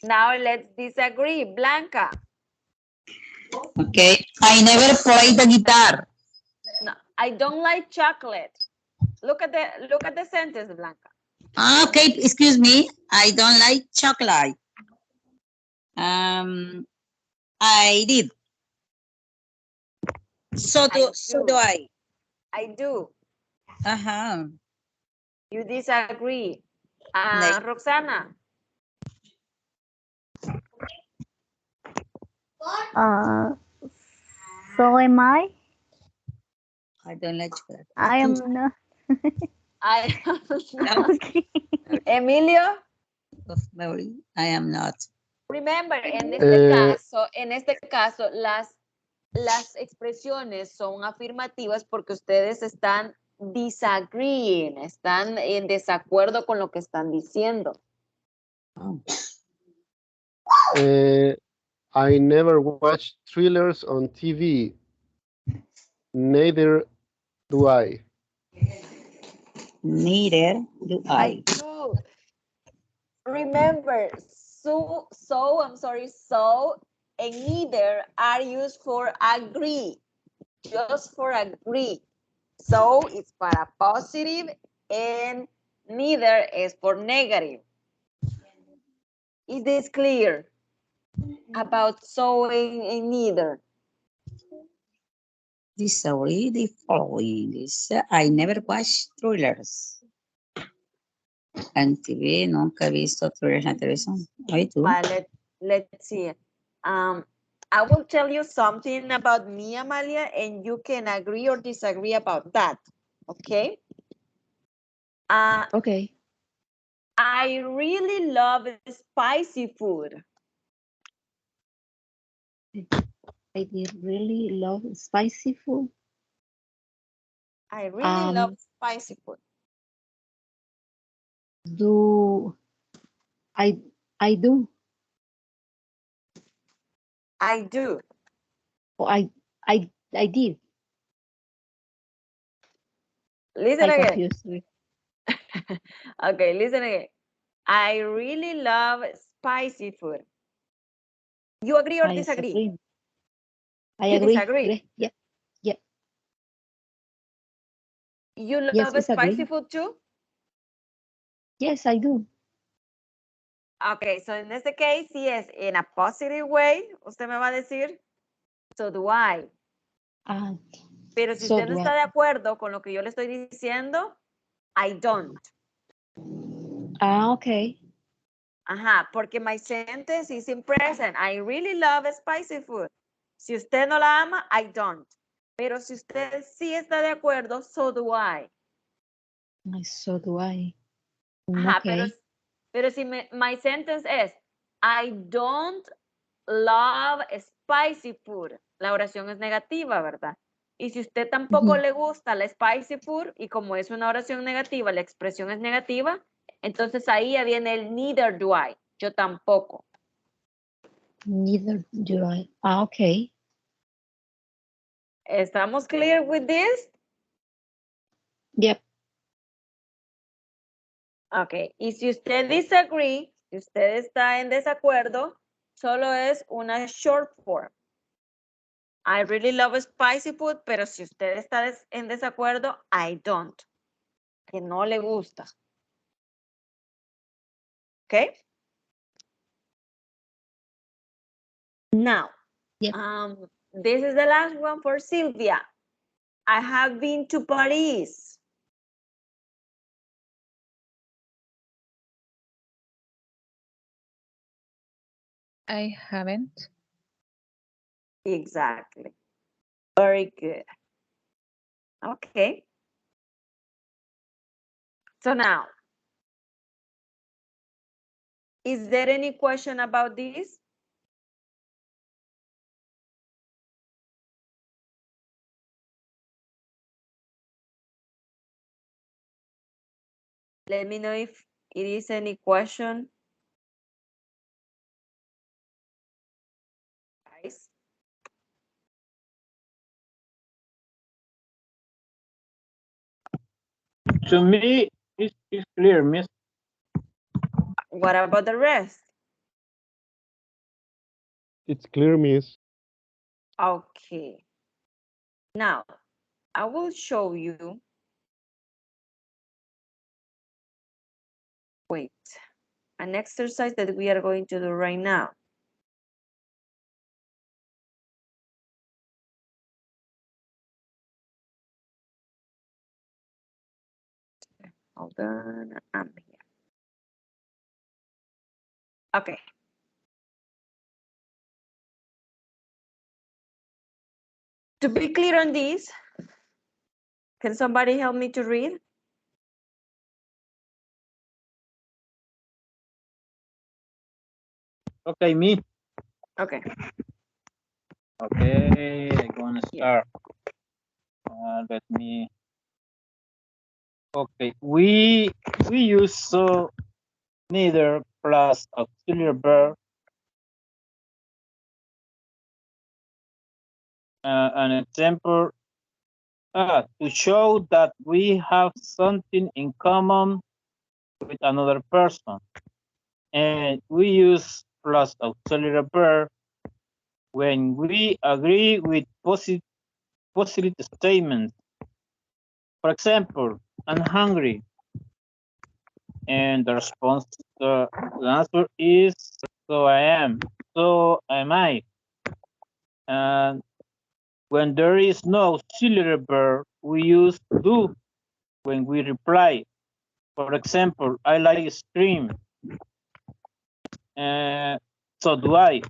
Now let's disagree. Blanca. Okay, I never played the guitar. No, I don't like chocolate. Look at the sentence, Blanca. Okay, excuse me. I don't like chocolate. I did. So do I. I do. Uh-huh. You disagree. Roxana. So am I? I don't like chocolate. I am not. I am not. Emilio. I am not. Remember, en este caso, las expresiones son afirmativas porque ustedes están disagreeing, están en desacuerdo con lo que están diciendo. I never watch thrillers on TV. Neither do I. Neither do I. do. Remember, so and neither are used for agree, just for agree. So it's para positive and neither is for negative. Is this clear about so and neither? Disagree the following. I never watch thrillers. En TV nunca he visto thrillers en televisión. ¿Oí tú? Let's see. I will tell you something about me, Amalia, and you can agree or disagree about that. Okay? Okay. I really love spicy food. I really love spicy food. I really love spicy food. I do. I do. Oh, I did. Listen I again. confused. Okay, listen again. I really love spicy food. You agree or disagree? I You agree. disagree? Yeah. Yeah. You love Yes, it's spicy agree. food too? Yes, I do. Okay, so in este case, yes, in a positive way, usted me va a decir, so do I. Pero si so usted no do está I. de acuerdo con lo que yo le estoy diciendo, I don't. Okay. Ajá, porque my sentence is in present. I really love spicy food. Si usted no la ama, I don't. Pero si usted sí está de acuerdo, so do I. So do I. Ajá, Okay. pero si my sentence es, I don't love spicy food. La oración es negativa, ¿verdad? Y si usted tampoco le gusta la spicy food, y como es una oración negativa, la expresión es negativa, entonces ahí ya viene el neither do I. Yo tampoco. Neither do I. Okay. ¿Estamos clear with this? Yep. Ok. Y si usted disagree, si usted está en desacuerdo, solo es una short form. I really love spicy food, pero si usted está en desacuerdo, I don't. Que no le gusta. Okay? Now, this is the last one for Sylvia. I have been to Paris. I haven't. Exactly. Very good. Okay. So now, is there any question about this? Let me know if it is any question. Guys. To me, it's clear, miss. What about the rest? It's clear, miss. Okay. Now, I will show you Wait, an exercise that we are going to do right now. Hold on, I'm here. Okay. To be clear on this, can somebody help me to read? Okay, me. Okay. Okay, I'm gonna start. Let me. Okay, we use neither plus auxiliary verb. An example to show that we have something in common with another person. And we use plus auxiliary verb when we agree with positive statements. For example, I'm hungry. And the response, the answer is, so I am, so am I. And when there is no auxiliary verb, we use do when we reply. For example, I like ice cream. So do I.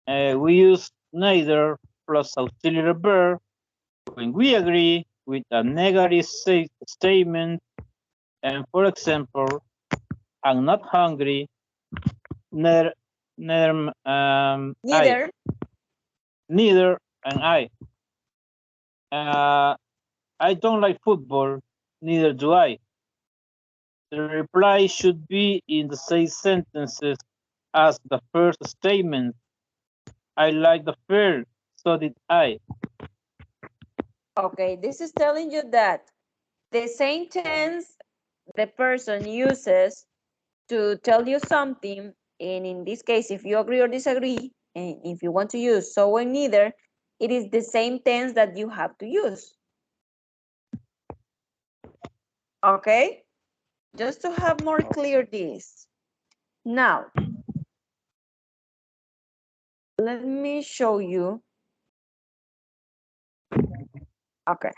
We use neither plus auxiliary verb when we agree with a negative statement. And for example, I'm not hungry. Neither am I. I don't like football. Neither do I. The reply should be in the same sentences as the first statement. I like the fair, so did I. Okay, this is telling you that the same tense the person uses to tell you something, and in this case, if you agree or disagree, and if you want to use so and neither, it is the same tense that you have to use. Okay? Just to have more clear this. Now, let me show you. Okay.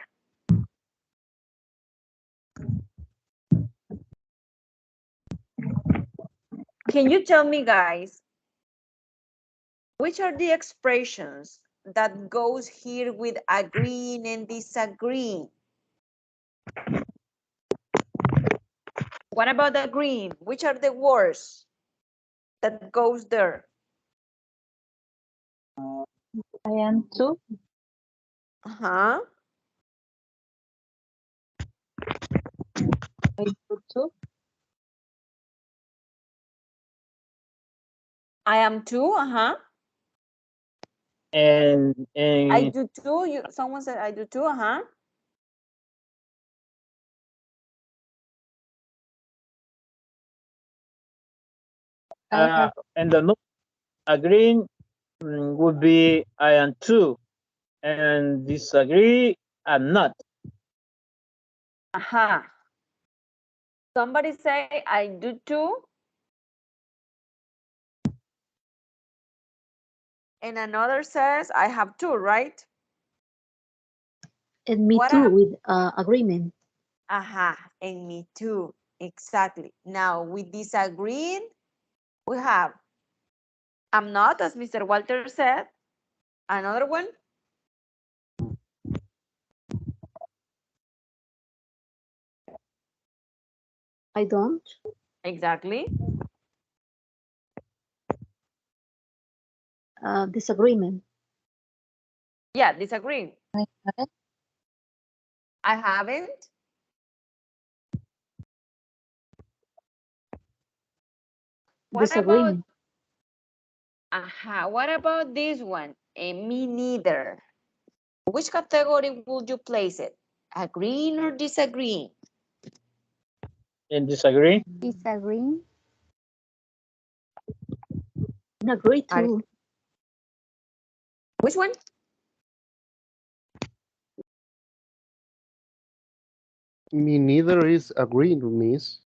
Can you tell me, guys, which are the expressions that goes here with agreeing and disagreeing? What about agreeing? Which are the words that goes there? I am too. Uh-huh. I do too. I am too, uh-huh. And I do too. Someone said I do too, uh-huh. and the no agreeing would be I am too, and disagree I'm not. Uh-huh. Somebody say I do too. And another says I have two, right? And me too with agreement. Aha, and me too. Exactly. Now with disagreeing, we have I'm not, as Mr. Walter said. Another one. I don't. Exactly. Disagreement. Yeah, disagreeing. I haven't. Disagreement. What about this one? Me neither. Which category would you place it? Agreeing or disagreeing? And disagree? Disagreeing. Agree too. Which one? Me neither is agreeing, miss.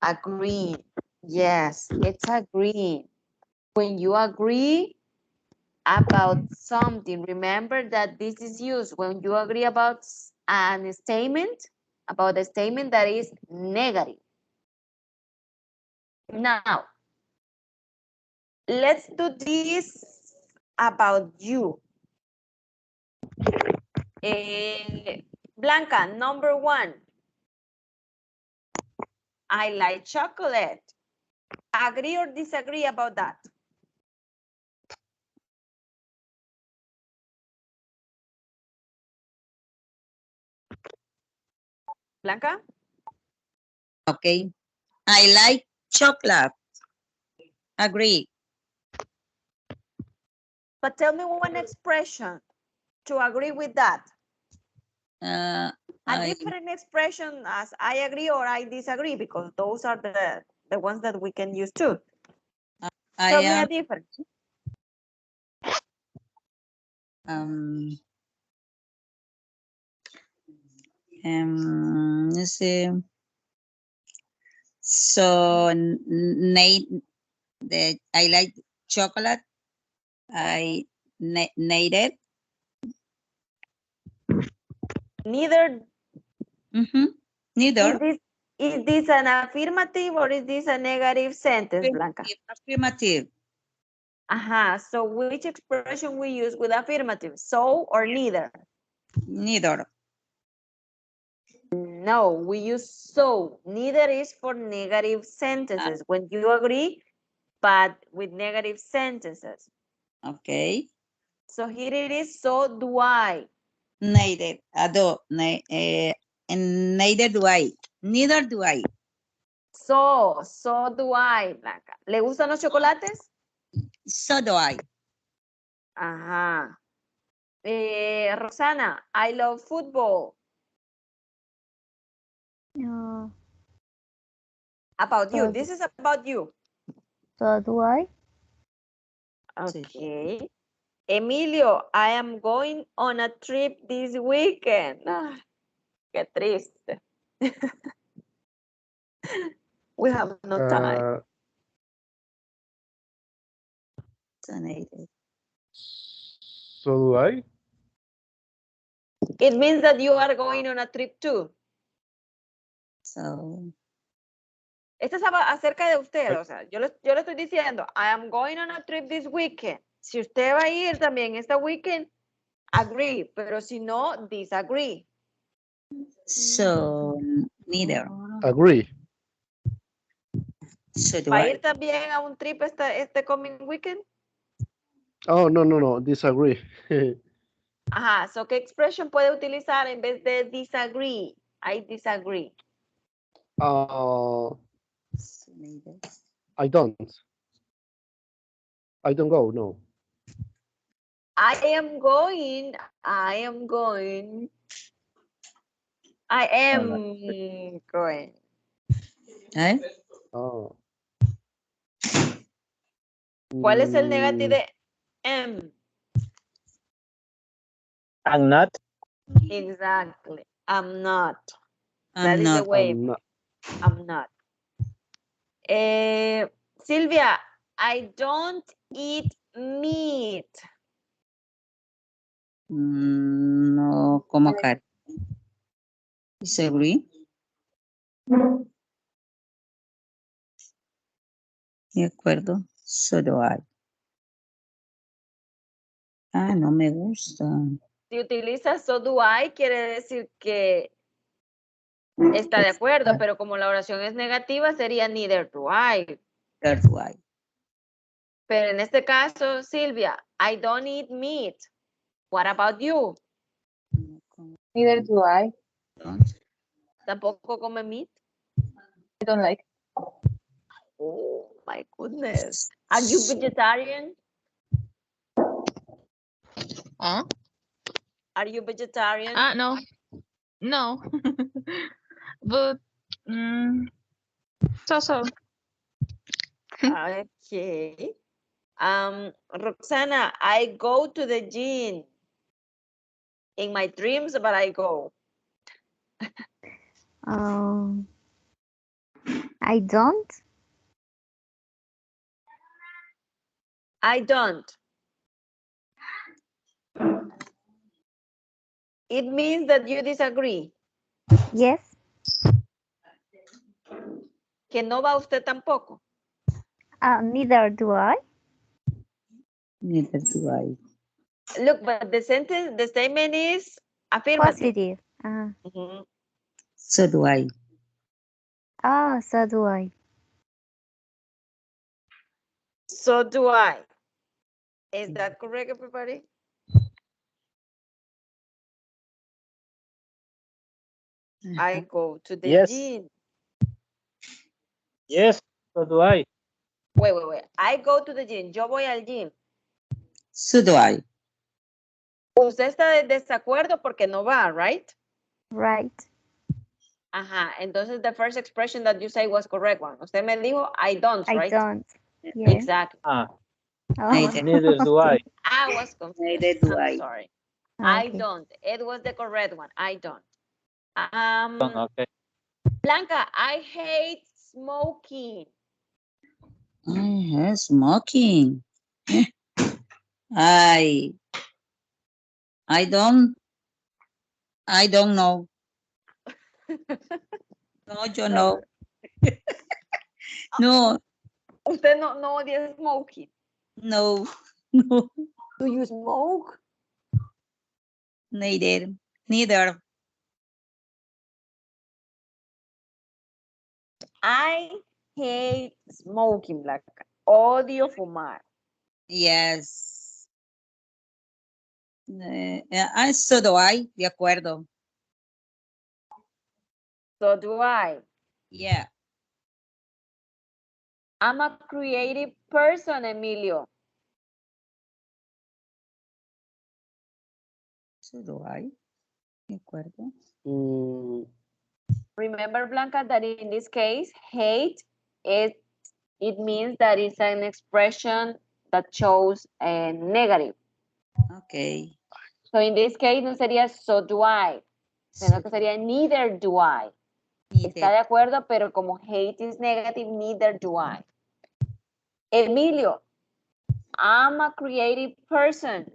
Agree. Yes, it's agree. When you agree about something, remember that this is used when you agree about a statement that is negative. Now, let's do this about you. Blanca, number 1. I like chocolate. Agree or disagree about that? Blanca? Okay. I like chocolate. Agree. But tell me one expression to agree with that. A different expression as I agree or I disagree, because those are the ones that we can use too. Tell me a different. Let's see. So, I like chocolate. I need it. Neither. Neither. Is this an affirmative or is this a negative sentence, Blanca? Affirmative. So which expression we use with affirmative? So or neither? Neither. No, we use so. Neither is for negative sentences. When you agree, but with negative sentences. Okay. So here it is, so do I. Neither. Neither do I. Neither do I. So do I, Blanca. ¿Le gustan los chocolates? So do I. Rosana, I love football. No. About you. So This is about you. So do I. Okay. Emilio, I am going on a trip this weekend. Qué triste. We have no time. So do I. It means that you are going on a trip too. So. Esto es acerca de usted, o sea, yo le estoy diciendo, I am going on a trip this weekend. Si usted va a ir también este weekend, agree, pero si no, disagree. So, neither. Agree. So do ¿Va a I. ir también a un trip este coming weekend? Oh, no, disagree. So ¿qué expression puede utilizar en vez de disagree? I disagree. I don't go, no. I am going. ¿Eh? Oh. ¿Cuál es el negativo de am? I'm not. Exactly. I'm not. I'm That is the not. way. I'm not. Silvia, I don't eat meat. No como carne. Disagree. De acuerdo. So do I. No me gusta. Si utiliza so do I, quiere decir que está de acuerdo, pero como la oración es negativa, sería neither do I. Neither do I. Pero en este caso, Silvia, I don't eat meat. What about you? Neither do I. ¿Tampoco come meat? I don't like. Oh, my goodness. Are you vegetarian? Huh? Are you vegetarian? No. No. But, so. Okay. Roxana, I go to the gym. In my dreams, but I go. I don't. I don't. It means that you disagree. Yes. Que no va usted tampoco. Neither do I. Neither do I. Look, but the sentence, the statement is affirmative. Positive. Mhm. So do I. Oh, so do I. So do I. Is that correct, everybody? I go to the Yes. gym. Yes, so do I. Wait. I go to the gym. Yo voy al gym. So do I. Usted está de desacuerdo porque no va, right? Right. Ajá. Entonces, the first expression that you say was correct one. Usted me dijo, I don't, I right? don't. Yeah. Exactly. Ah, Oh. neither do I. I was confused. Neither do I'm I. sorry. I Okay. don't. It was the correct one. I don't. Okay. Blanca, I hate smoking. Smoking. I don't know. No, yo no. No, Usted no odia smoking. no, no, Do you smoke? neither. I hate smoking, Blanca. Odio fumar. Yes. So do I, de acuerdo. So do I. Yeah. I'm a creative person, Emilio. So do I, de acuerdo. Remember, Blanca, that in this case, hate, it means that it's an expression that shows a negative. Okay. So in this case, no sería so do I, sino que sería neither do I. Está de acuerdo, pero como hate is negative, neither do I. Emilio, I'm a creative person.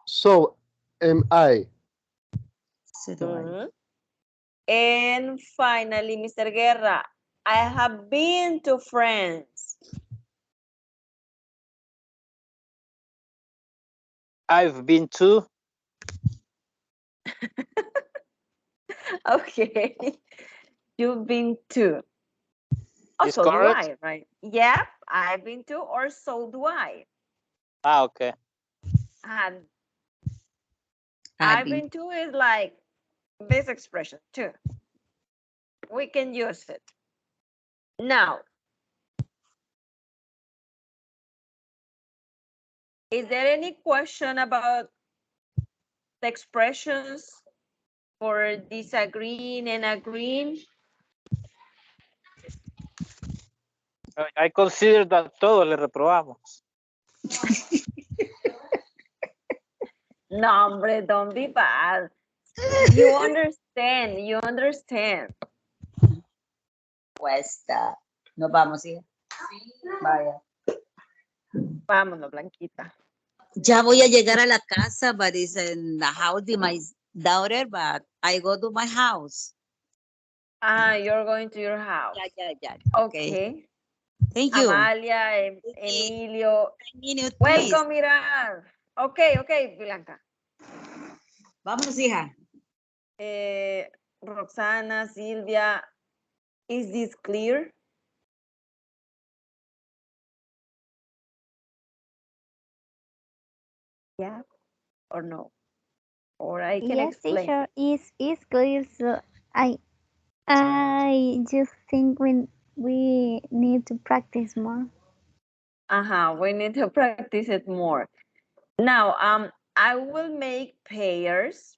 So am I. So do I. And finally, Mr. Guerra, I have been to France. I've been to. Okay. You've been to. Oh, Is so do correct? I, right? Yeah, I've been to, or so do I. Ah, okay. And I've been to is like this expression too. We can use it. Now, is there any question about the expressions for disagreeing and agreeing? I consider that todos le reprobamos. No, hombre, don't be bad. You understand. Cuesta. Nos vamos, hija. Vaya. Vámonos, Blanquita. Ya voy a llegar a la casa, but it's in the house of my daughter, but I go to my house. Ah, you're going to your house. Yeah. Okay. Thank you. Amalia, Emilio. Minute, Welcome, Miran. Okay, Blanca. Vamos, hija. Roxana, Silvia, is this clear? Yeah or no? Or I can Yes, explain. teacher, is clear. So I just think we need to practice more. We need to practice it more. Now, I will make pairs.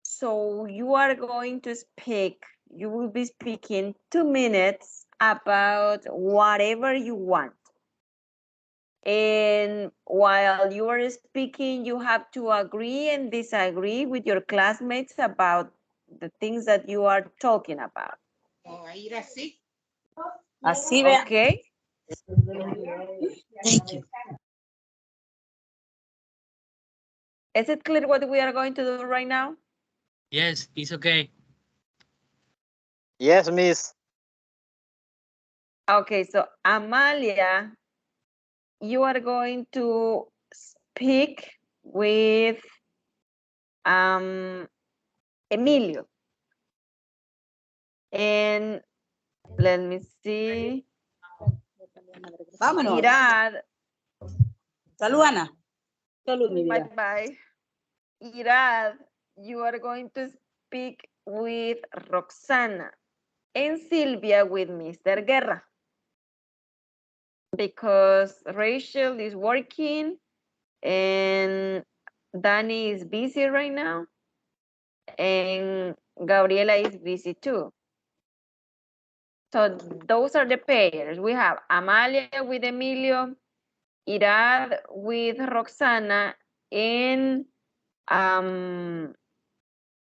So you are going to speak. You will be speaking 2 minutes about whatever you want. And while you are speaking, you have to agree and disagree with your classmates about the things that you are talking about. Así, vea. Okay. Thank you. Is it clear what we are going to do right now? Yes, it's okay. Yes, miss. Okay, so Amalia, you are going to speak with Emilio. And let me see. Vámonos. Irad. Salud, Ana. Salud, mi vida. Bye-bye. Irad, you are going to speak with Roxana. And Silvia with Mr. Guerra. Because Rachel is working and Danny is busy right now. And Gabriela is busy too. So those are the pairs. We have Amalia with Emilio, Irad with Roxana, and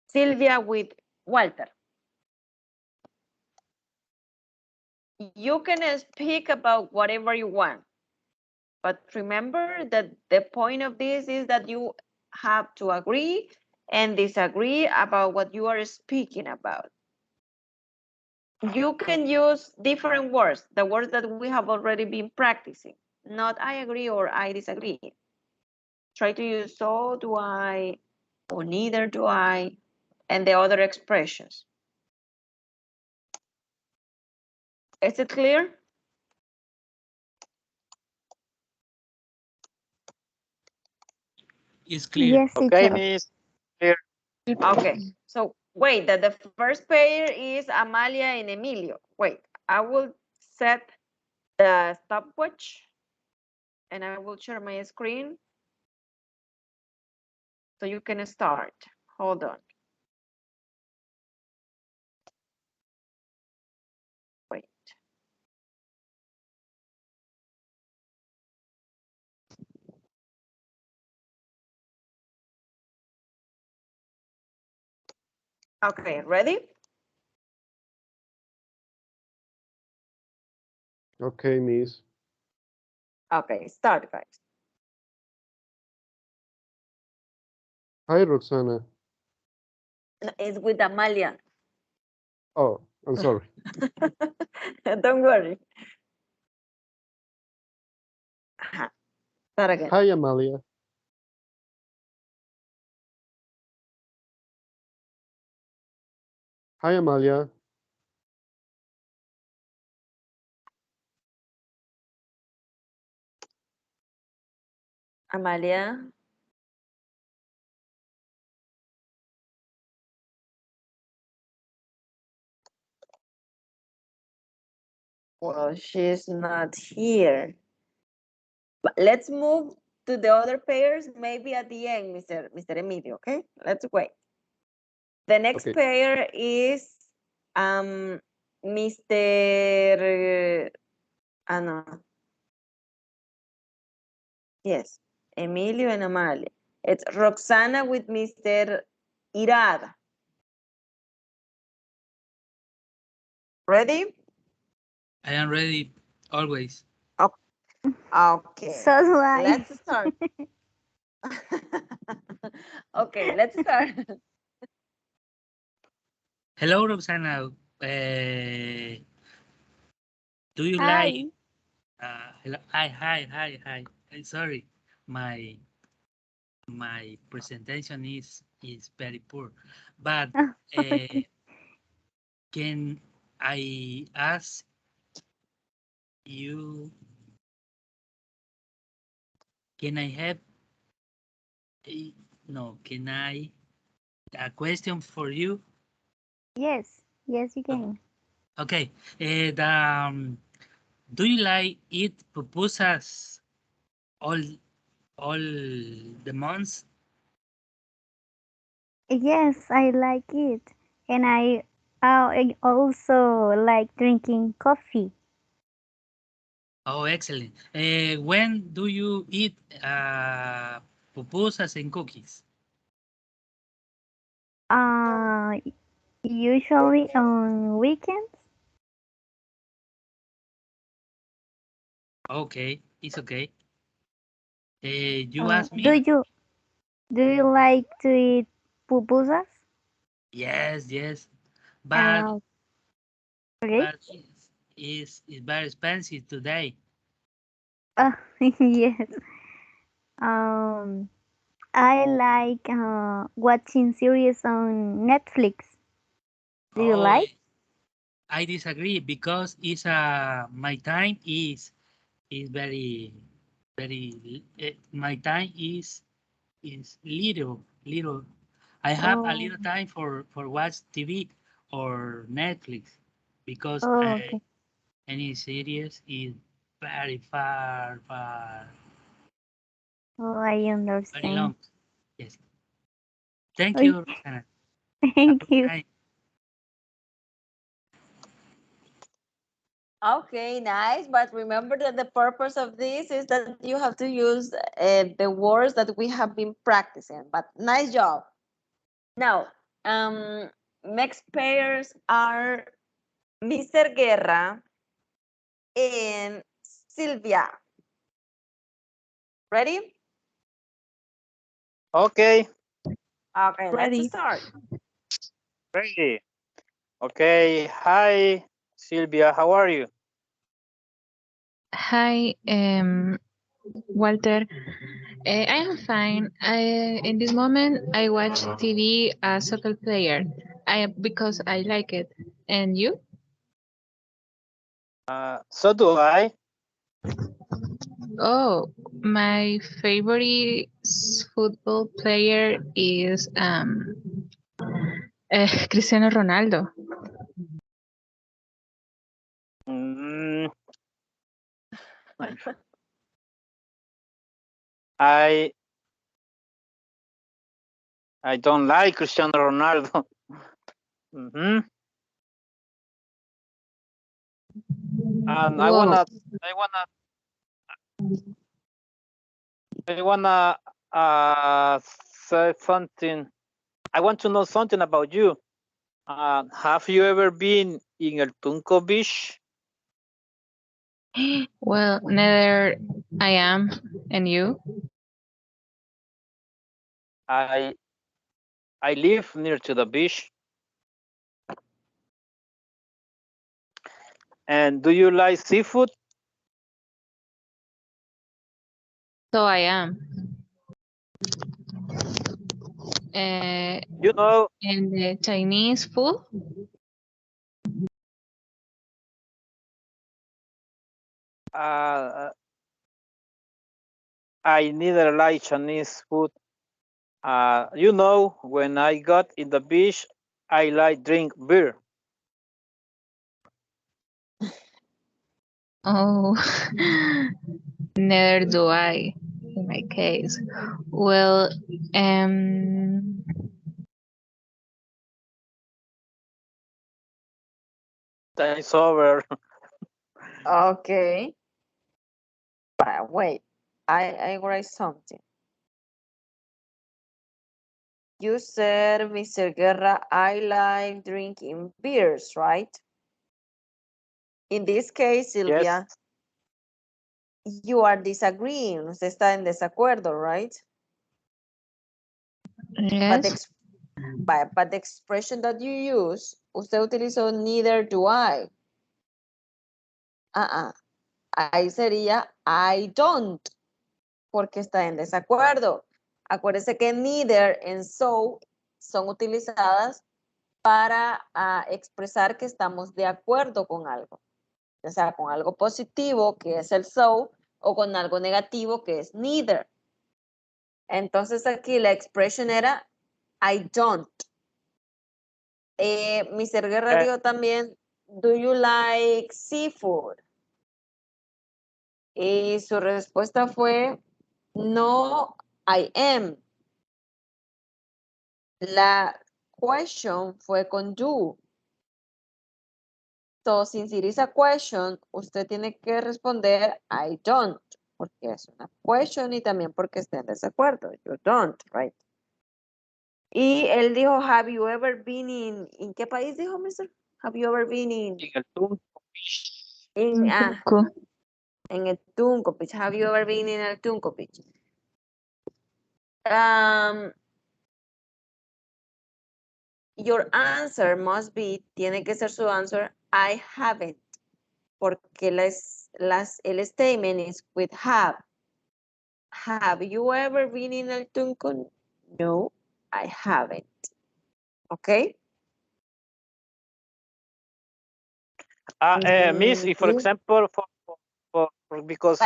Silvia with Walter. You can speak about whatever you want, but remember that the point of this is that you have to agree and disagree about what you are speaking about. You can use different words, the words that we have already been practicing, not I agree or I disagree. Try to use so do I or neither do I and the other expressions. Is it clear? It's clear. Yes, Okay, teacher. miss. Clear. Okay, so wait, that the first pair is Amalia and Emilio. Wait, I will set the stopwatch and I will share my screen so you can start. Hold on. Wait. Okay, ready? Okay, miss. Okay, start, guys. Hi, Roxana. No, it's with Amalia. Oh, I'm sorry. Don't worry. Start again. Hi, Amalia. Hi, Amalia. Amalia. Well, she's not here. But let's move to the other pairs, maybe at the end, Mr. Emilio, okay? Let's wait. The next Okay. pair is Mr. No. Yes, Emilio and Amalia. It's Roxana with Mr. Irad. Ready? I am ready always. Okay. So do I. Let's start. Okay, let's start. Hello, Roxana. Do you like? Hello. Hi. Sorry, my presentation is very poor, but can I ask you? Can I have? No. Can I? A question for you. Yes, yes, you can. Okay. Do you like eat pupusas all the months? Yes, I like it. And I also like drinking coffee. Oh, excellent. When do you eat pupusas and cookies? Usually on weekends. Okay, it's okay. You asked Do me. you like to eat pupusas? Yes, yes, but Okay. but it's very expensive today. Yes. I like watching series on Netflix. Do you Oh, like? I disagree because it's my time is very my time is little. I have a Oh, little time for watch TV or Netflix because okay. any series is very far, Oh, I very understand. long. Yes. Thank Oh, you, Roxana. thank you. Night. Okay, nice. But remember that the purpose of this is that you have to use the words that we have been practicing. But nice job. Now, next pairs are Mr. Guerra and Silvia. Ready? Okay, Okay, let's Ready. start. ready. Okay, hi, Sylvia, how are you? Hi, Walter. I am fine. In this moment I watch TV as soccer player. Because I like it. And you? So do I. Oh, my favorite football player is Cristiano Ronaldo. Mm, I I don't like Cristiano Ronaldo. hmm And Whoa. I wanna say something. I want to know something about you. Have you ever been in El Tunco Beach? Well, neither I am. And you? I live near to the beach. And do you like seafood? So I am. You know, And the Chinese food? I neither like Chinese food. You know, when I got in the beach, I like drink beer. Oh, neither do I in my case. Well, It's over. Okay. But wait, I write something. You said, Mr. Guerra, I like drinking beers, right? In this case, Yes, Sylvia, you are disagreeing. Usted está en desacuerdo, right? But the, yes. but the expression that you use, usted utilizó neither do I. Ahí sería I don't, porque está en desacuerdo. Acuérdese que neither and so son utilizadas para expresar que estamos de acuerdo con algo, o sea, con algo positivo, que es el so, o con algo negativo, que es neither. Entonces aquí la expresión era I don't. Mr. Guerra dijo también, do you like seafood? Y su respuesta fue, no, I am. La question fue con do. So, sin esa question, usted tiene que responder I don't, porque es una question y también porque está en desacuerdo. You don't, right? Y él dijo, have you ever been ¿en qué país dijo, mister? Have you ever been En el Tunco. en el Tunco Beach? Have you ever been in el Tunco Beach? Your answer must be, tiene que ser su answer, I haven't, porque el statement is with have. Have you ever been in el Tunco? No, I haven't. Okay? Miss, if for example, because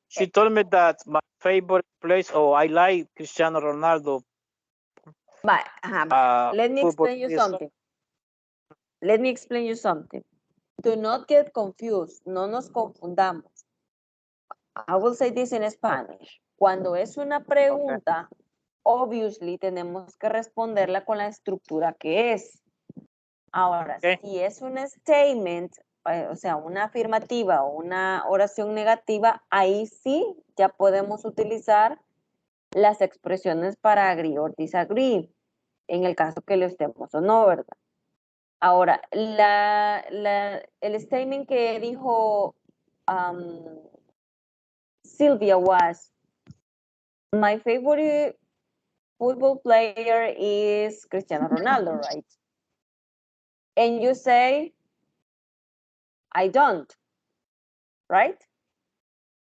she told me that my favorite place, I like Cristiano Ronaldo. Let me explain you something. Let me explain you something. Do not get confused. No nos confundamos. I will say this in Spanish. Cuando es una pregunta, obviously tenemos que responderla con la estructura que es. Ahora, si es un statement, o sea, una afirmativa o una oración negativa, ahí sí ya podemos utilizar las expresiones para agree or disagree, en el caso que lo estemos o no, ¿verdad? Ahora, el statement que dijo Sylvia was, my favorite football player is Cristiano Ronaldo, right? And you say, I don't, right?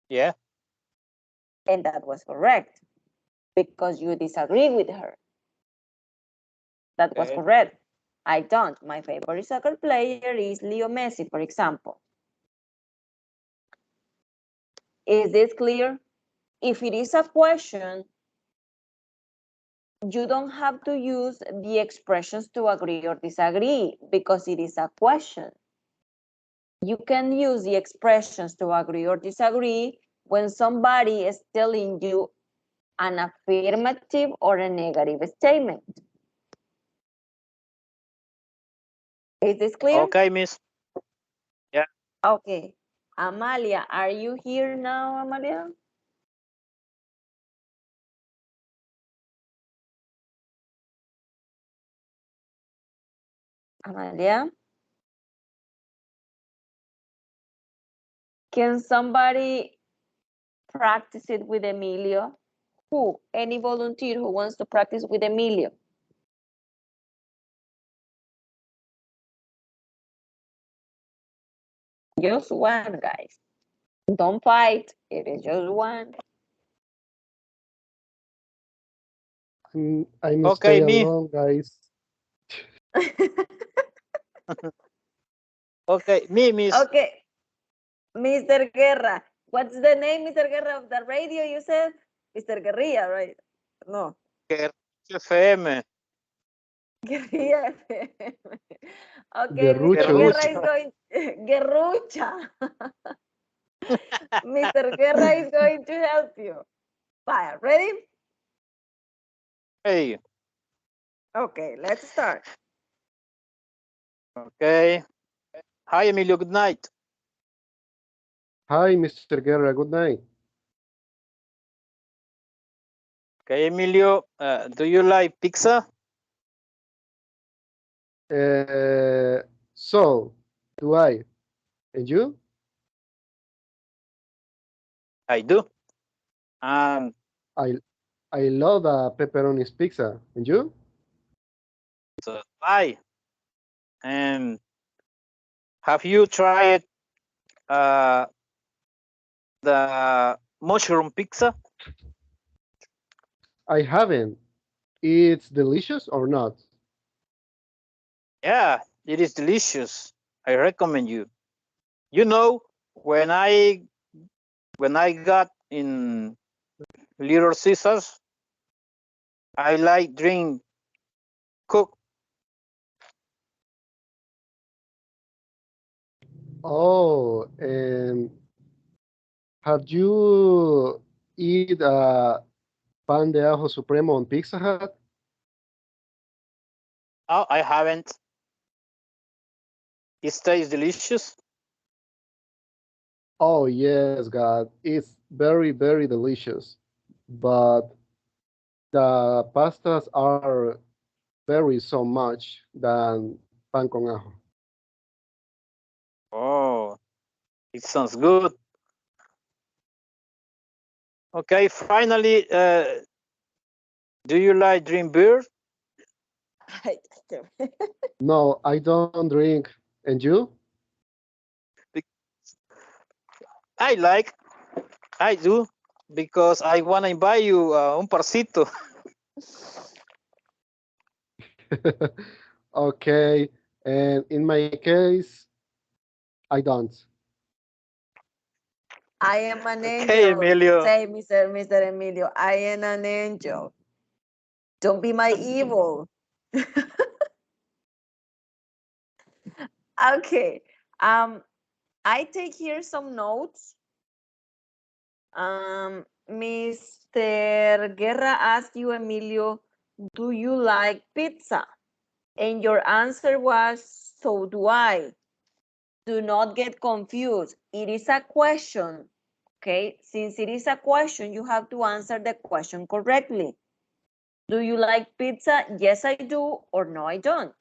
Yeah. And that was correct, because you disagree with her. That was correct. I don't. My favorite soccer player is Leo Messi, for example. Is this clear? If it is a question, you don't have to use the expressions to agree or disagree because it is a question. You can use the expressions to agree or disagree when somebody is telling you an affirmative or a negative statement. Is this clear? Okay, miss. Yeah. Okay. Amalia, are you here now, Amalia? Amalia? Can somebody practice it with Emilio? Who? Any volunteer who wants to practice with Emilio? Just one, guys. Don't fight. It is just one. I'm okay, alone, guys. Okay, miss. Okay. Mr. Guerra. What's the name, Mr. Guerra, of the radio you said? Mr. Guerrilla, right? No. FM. Guerrilla FM. Okay, Guerrucho. Mr. Guerra is going... Guerrucha. Mr. Guerra is going to help you. Bye. Ready? Hey. Okay, let's start. Okay. Hi, Emilio. Good night. Hi, Mr. Guerra. Good night. Okay, Emilio, do you like pizza? So, do I. And you? I do. I love pepperoni pizza. And you? So I. And have you tried the mushroom pizza? I haven't. It's delicious or not? Yeah, it is delicious. I recommend you. You know, when I got in Little Caesars, I like drink Coke. Oh, and have you eat pan de ajo supremo on Pizza Hut? Oh, I haven't. It tastes delicious. Oh, yes, God. It's very, very delicious. But the pastas are vary so much than pan con ajo. Oh, it sounds good. Okay, finally, do you like drink beer? No, I don't drink. And you? I do, because I want to invite you un parcito. Okay, and in my case, I don't. I am an Okay, angel. Emilio. Say, Mr. Emilio, I am an angel. Don't be my evil. Okay. I take here some notes. Mr. Guerra asked you, Emilio, do you like pizza? And your answer was, so do I. Do not get confused. It is a question. Okay, since it is a question, you have to answer the question correctly. Do you like pizza? Yes, I do, or no, I don't.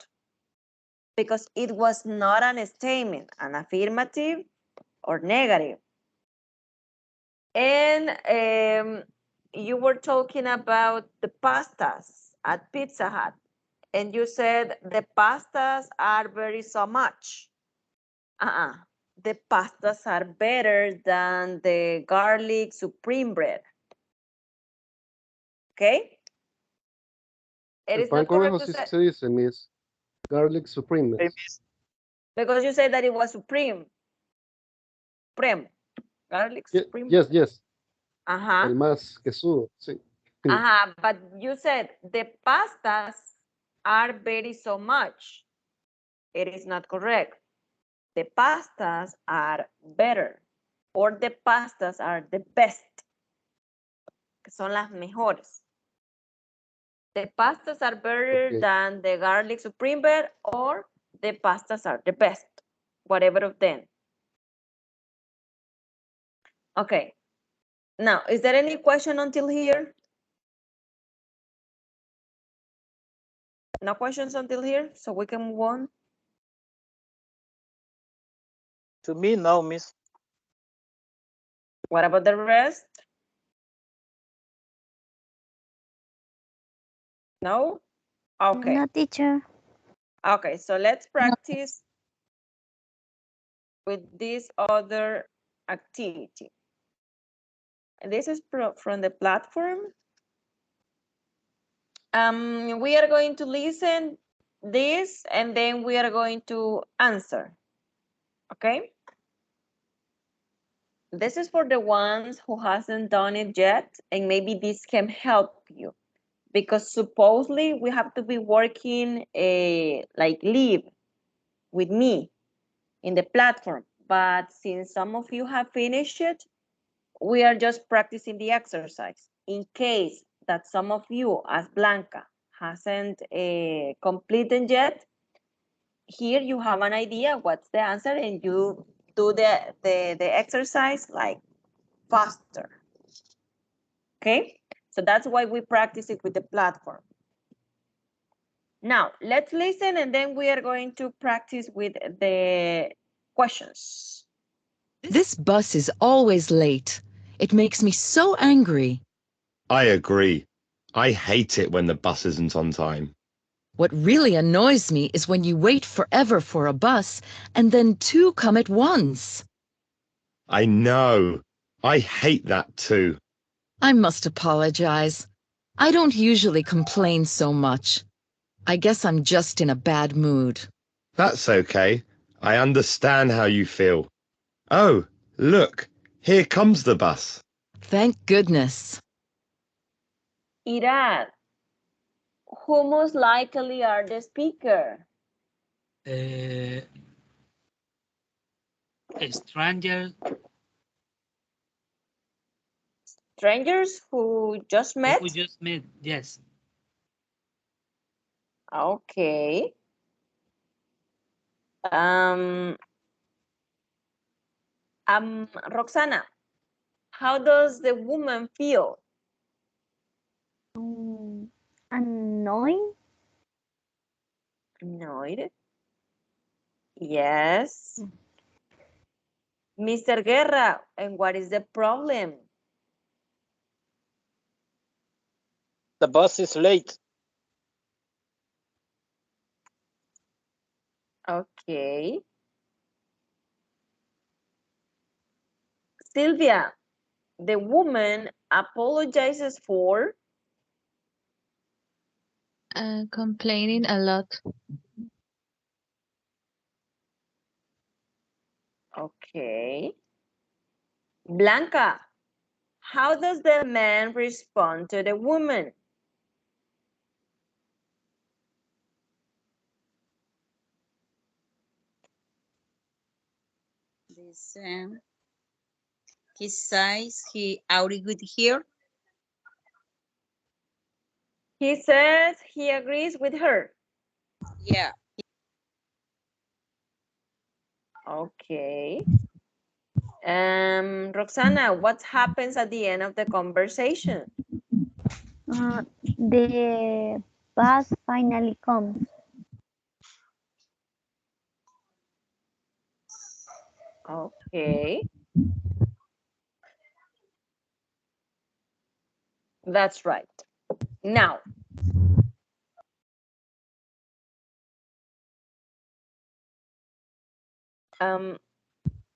Because it was not an statement, an affirmative or negative. And you were talking about the pastas at Pizza Hut, and you said the pastas are very so much. The pastas are better than the garlic supreme bread. Okay? It El is pan not con correct ajo to sí say, se dice, Miss. Garlic supreme. because you said that it was supreme. Supreme. Garlic supreme. Yes. Uh-huh. El más quesudo, sí. But you said the pastas are very so much. It is not correct. The pastas are better, or the pastas are the best, que son las mejores. The pastas are better than the garlic supreme bread, or the pastas are the best, whatever of them. Okay. Now, is there any question until here? No questions until here, so we can move on. To me, no, Miss. What about the rest? No? Okay. No, teacher. Okay, so let's practice with this other activity. And this is from the platform. We are going to listen this and then we are going to answer. Okay? This is for the ones who hasn't done it yet, and maybe this can help you, because supposedly we have to be working like live with me in the platform. But since some of you have finished it, we are just practicing the exercise. In case that some of you, as Blanca, hasn't completed yet, here you have an idea what's the answer, and you do the exercise like faster. Okay, so that's why we practice it with the platform. Now let's listen, and then we are going to practice with the questions. This bus is always late. It makes me so angry. I agree. I hate it when the bus isn't on time. What really annoys me is when you wait forever for a bus and then two come at once. I know. I hate that too. I must apologize. I don't usually complain so much. I guess I'm just in a bad mood. That's okay. I understand how you feel. Oh, look, here comes the bus. Thank goodness. Irad, who most likely are the speaker? Stranger. Strangers who just met? Who just met, yes. Okay. Roxana, how does the woman feel? Annoying? Noted. Yes. Mr. Guerra, and what is the problem? The bus is late. Okay. Sylvia, the woman apologizes for? Complaining a lot. Okay. Blanca, how does the man respond to the woman? This, he says he agreed with her. He says he agrees with her. Yeah. Okay. Roxana, what happens at the end of the conversation? The bus finally comes. Okay. That's right. Now,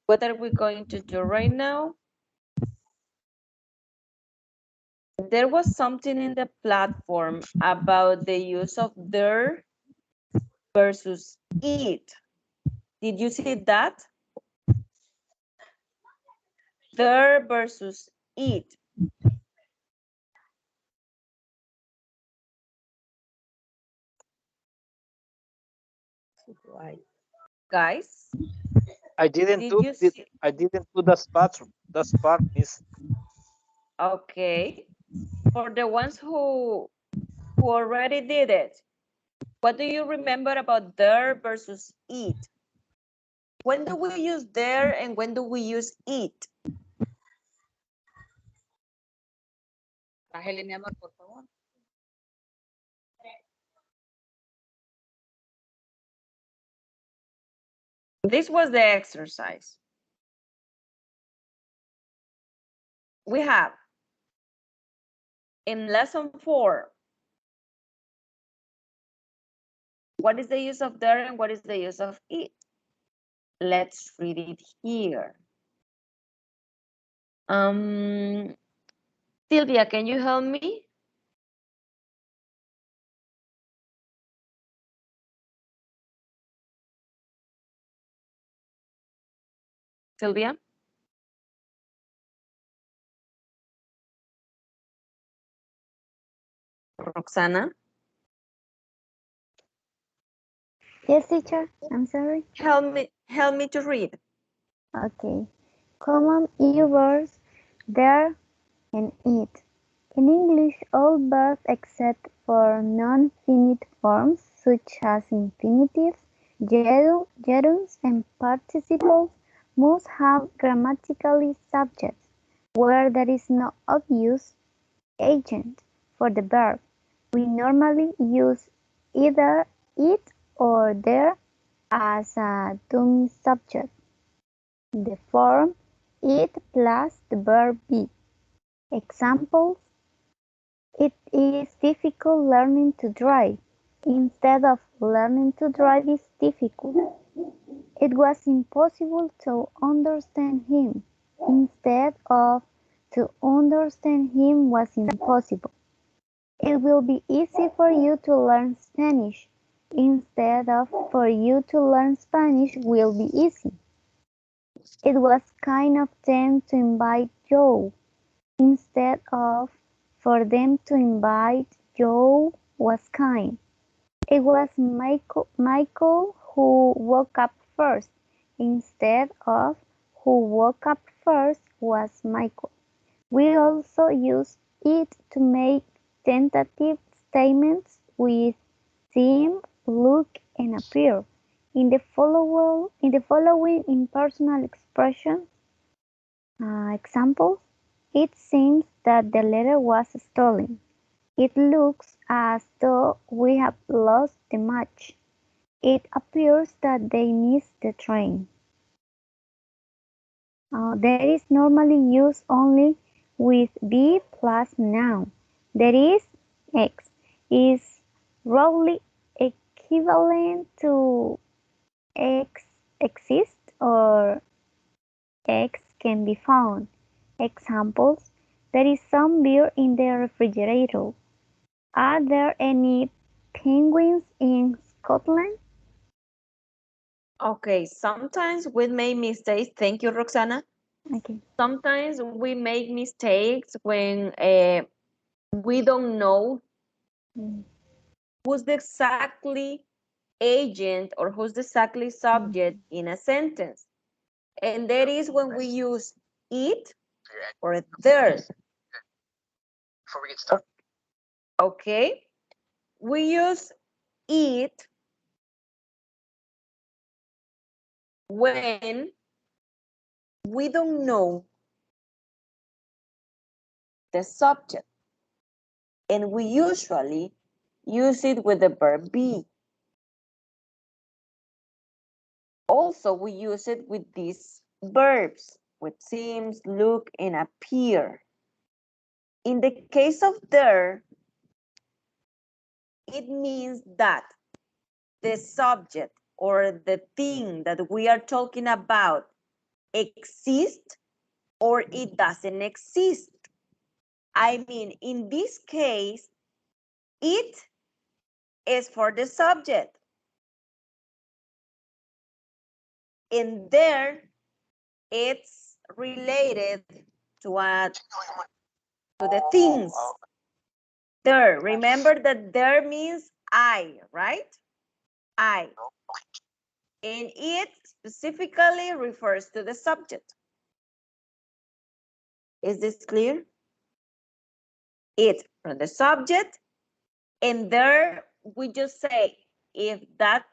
what are we going to do right now? There was something in the platform about the use of their versus it. Did you see that? Their versus it. Guys, I didn't did do you it. see? I didn't do the spot. The spot is Okay. For the ones who already did it, what do you remember about their versus it? When do we use their and when do we use it? Bájale, mi amor, por favor. This was the exercise. We have in lesson 4, what is the use of their and what is the use of it? Let's read it here. Sylvia, can you help me? Sylvia? Roxana? Yes, teacher. I'm sorry. Help me to read. Okay. Common words there and it. In English, all verbs except for non-finite forms such as infinitives, gerunds, and participles must have grammatically subjects where there is no obvious agent for the verb. We normally use either it or there as a dummy subject. The form it plus the verb be. Examples: it is difficult learning to drive. Instead of learning to drive is difficult. It was impossible to understand him. Instead of to understand him was impossible. It will be easy for you to learn Spanish. Instead of for you to learn Spanish will be easy. It was kind of them to invite Joe. Instead of for them to invite Joe was kind. It was Michael who woke up first. Instead of who woke up first was Michael. We also use it to make tentative statements with seem, look, and appear. In the following impersonal expressions, examples, it seems that the letter was stolen. It looks as though we have lost the match. It appears that they missed the train. There is normally used only with be plus noun. That is, X is roughly equivalent to X exists or X can be found. Examples: there is some beer in the refrigerator. Are there any penguins in Scotland? Okay, sometimes we make mistakes. Thank you, Roxana. Okay. Sometimes we make mistakes when we don't know who's the exactly agent or who's the exactly subject in a sentence. And that is when we use it or their. Okay, we use it when we don't know the subject, and we usually use it with the verb be. Also, we use it with these verbs, with seems, look, and appear. In the case of there, it means that the subject or the thing that we are talking about exists or it doesn't exist. I mean, in this case, it is for the subject. And there, it's related to the things. There, remember that there means I, right? I. And it specifically refers to the subject. Is this clear? It from the subject, and there we just say if that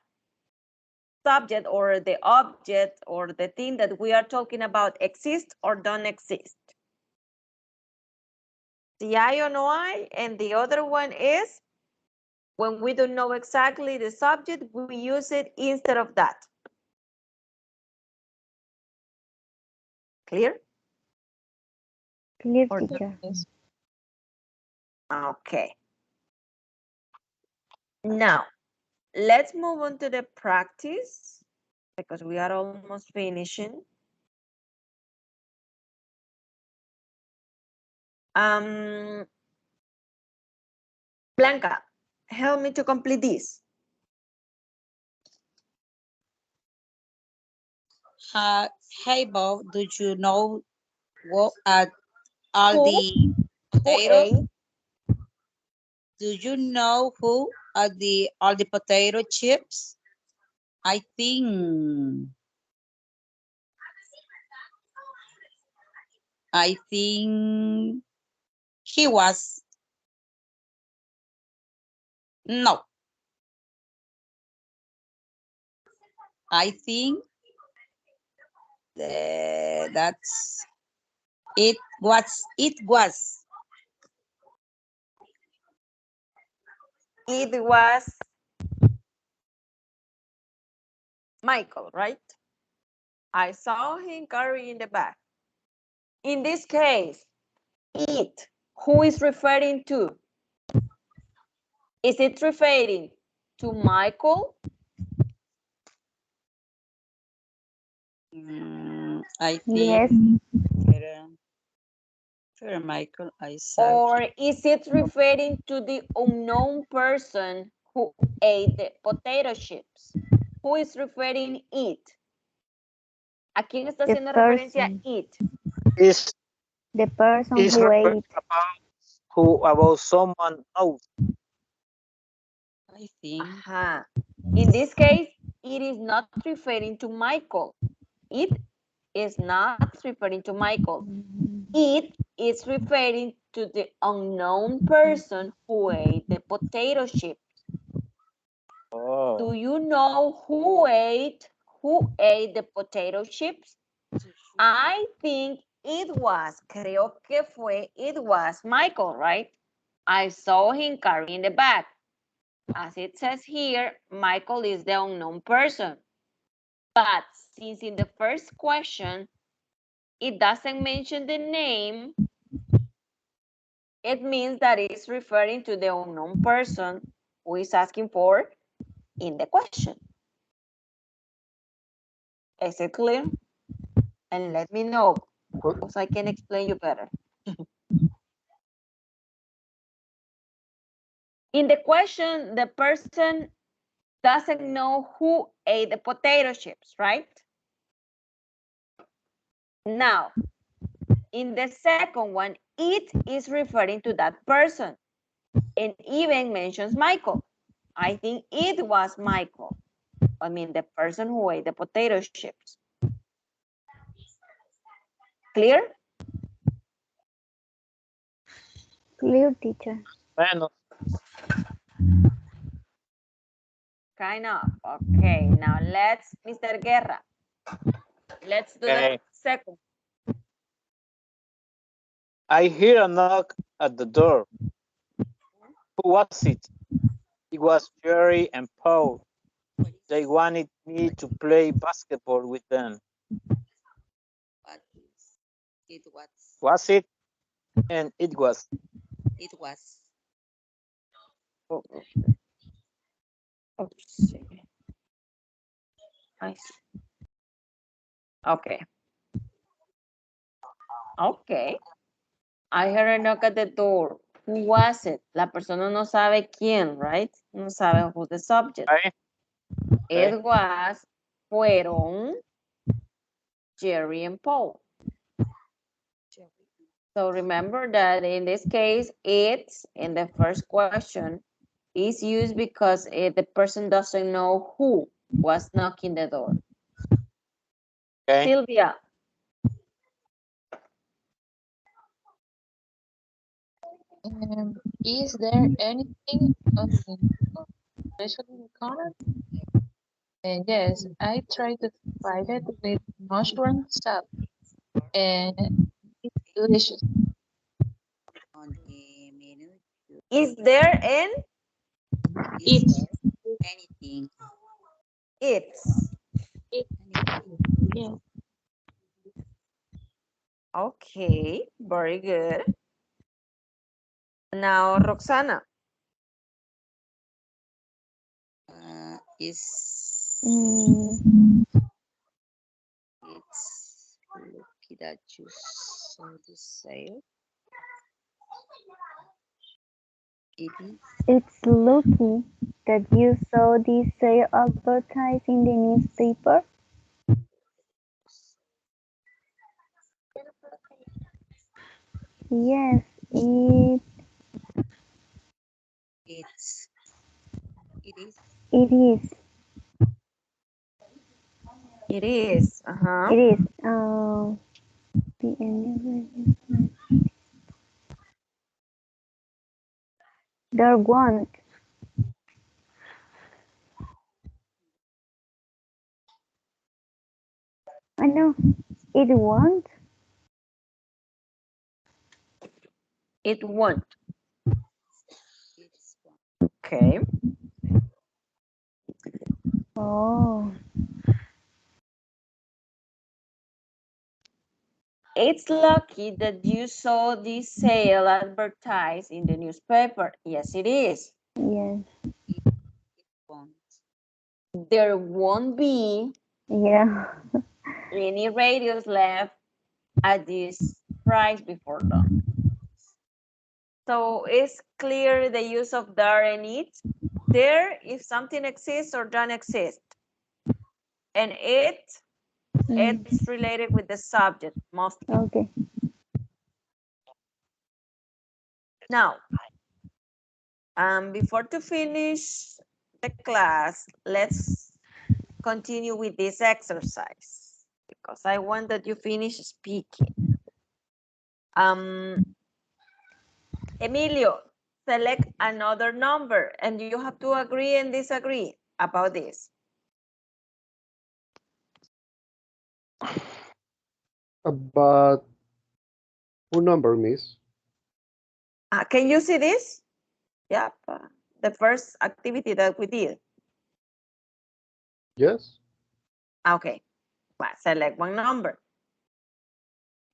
subject or the object or the thing that we are talking about exists or don't exist. The I or no I, and the other one is when we don't know exactly the subject, we use it instead of that. Clear? Clear, teacher. Okay. Now, let's move on to the practice because we are almost finishing. Blanca, help me to complete this. Hey Bob, do you know what are all Who? the potatoes? Who Do you know who are all the potato chips? I think he was no. I think that's it was Michael, right? I saw him carrying the bag. In this case, it, who is referring to? Is it referring to Michael? I Yes. think Michael, I saw. Or is it referring to the unknown person who ate the potato chips? Who is referring it? ¿A quién está haciendo referencia it? Is The person is who referring ate. about someone else. I think. In this case, it is not referring to Michael. It is not referring to Michael. It is referring to the unknown person who ate the potato chips. Oh. Do you know who ate the potato chips? I think creo que fue, it was Michael, right? I saw him carrying the bag. As it says here, Michael is the unknown person. But since in the first question, it doesn't mention the name, it means that it's referring to the unknown person who is asking for in the question. Is it clear? And let me know, so I can explain you better. In the question, the person doesn't know who ate the potato chips, right? Now, in the second one, it is referring to that person and even mentions Michael. I think it was Michael. I mean, the person who ate the potato chips. Clear? Clear, teacher. Bueno, Kind of. Okay, now let's, Mr. Guerra. Let's do the okay. second. I hear a knock at the door. Who was it? It was Jerry and Paul. They wanted me to play basketball with them. It was. Was it? And it was. It was. Oops. I see. Okay. Okay. I heard a knock at the door. Who was it? La persona no sabe quién, right? No sabe who's the subject. Right? It was, fueron Jerry and Paul. So remember that in this case, it's in the first question is used because the person doesn't know who was knocking the door. Okay. Sylvia. Is there anything especially in common? Yes, I tried to find it with mushroom soup, and it's delicious. On the menu. Is there an? It's. Anything. It's. Yeah. Okay, very good. Now, Roxana. It's lucky that you saw the sale. It's lucky that you saw this sale advertised in the newspaper. Yes, it is. It is. It is. Uh-huh. It is. There won't. I know. It won't. It won't. Okay. Oh. It's lucky that you saw this sale advertised in the newspaper. Yes, it is. Yes. There won't be any radios left at this price before long. So it's clear the use of there and it. There, if something exists or doesn't exist. And it's related with the subject mostly. Okay. Now, before to finish the class, let's continue with this exercise because I want that you finish speaking. Emilio, select another number and you have to agree and disagree about this. But who number, miss? Can you see this? Yeah, the first activity that we did? Yes. Okay, well, select one number.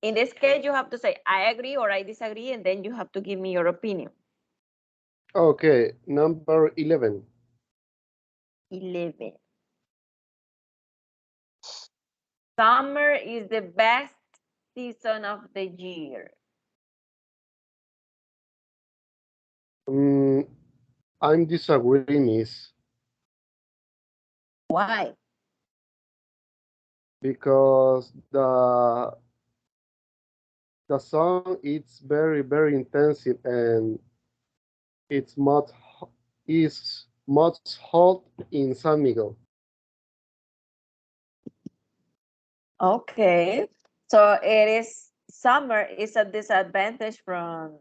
In this case, you have to say, I agree or I disagree, and then you have to give me your opinion. Okay, number 11. 11. Summer is the best season of the year. I'm disagreeing, Miss, Why? because the sun is very, very intensive and it's much hot in San Miguel. Okay, so it is summer is a disadvantage from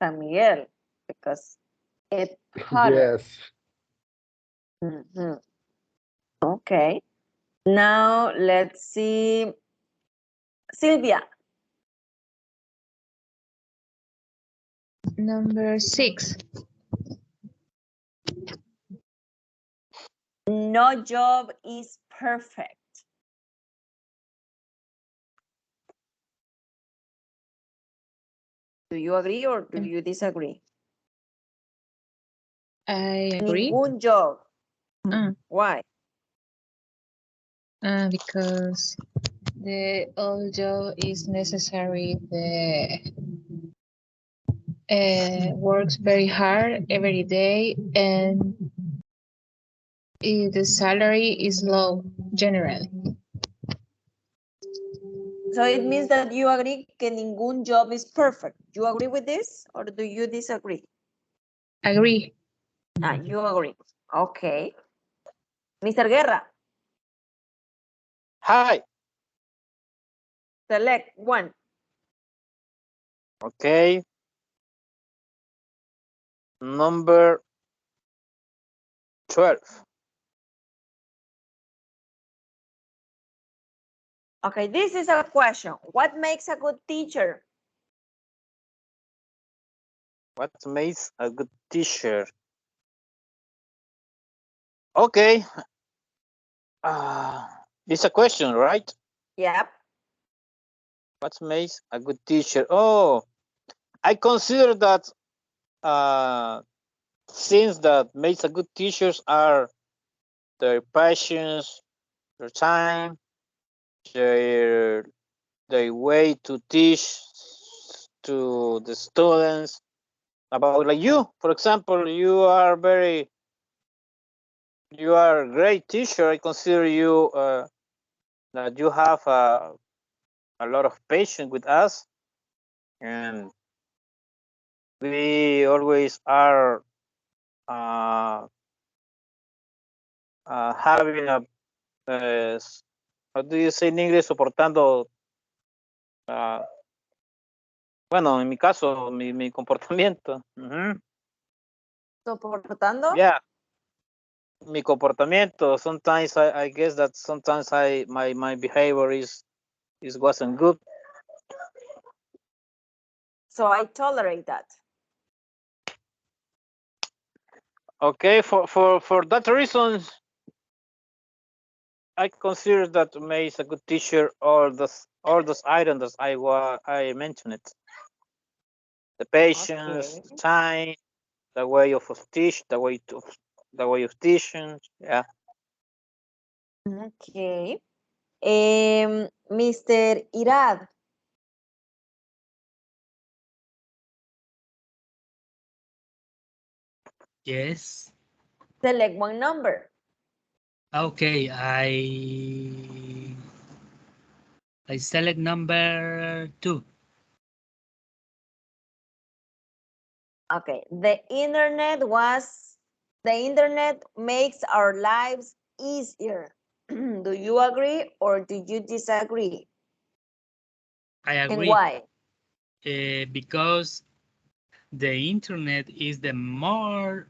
San Miguel because it's hotter. Yes. Mhm. Okay, now let's see, Sylvia. Number 6. No job is perfect. Do you agree or do you disagree? I agree. Ningún job. Mm. Why? Because the old job is necessary. The works very hard every day, and the salary is low generally. So it means that you agree que ningún job is perfect. You agree with this or do you disagree? Agree. You agree. Okay. Mr. Guerra. Hi. Select one. Okay. Number 12. Okay, this is a question. What makes a good teacher? What makes a good teacher? Okay. It's a question, right? Yep. What makes a good teacher? Oh, I consider that things that makes a good teachers are their passions, their time, their way to teach to the students. About like you, for example, you are a great teacher. I consider you that you have a lot of patience with us, and we always are having a how do you say in English, soportando bueno, en mi caso, mi comportamiento. Soportando? Yeah, mi comportamiento. Sometimes I guess that sometimes my behavior wasn't good. So I tolerate that. Okay, for that reason, I consider that makes a good teacher all those items I mentioned it. The patience, the time, the way of teach, the way of teaching. Yeah. Okay. Mr. Irad. Yes. Select one number. Okay, I select number 2. Okay, the internet makes our lives easier. Do you agree or do you disagree? I agree. And why? Because the internet is the more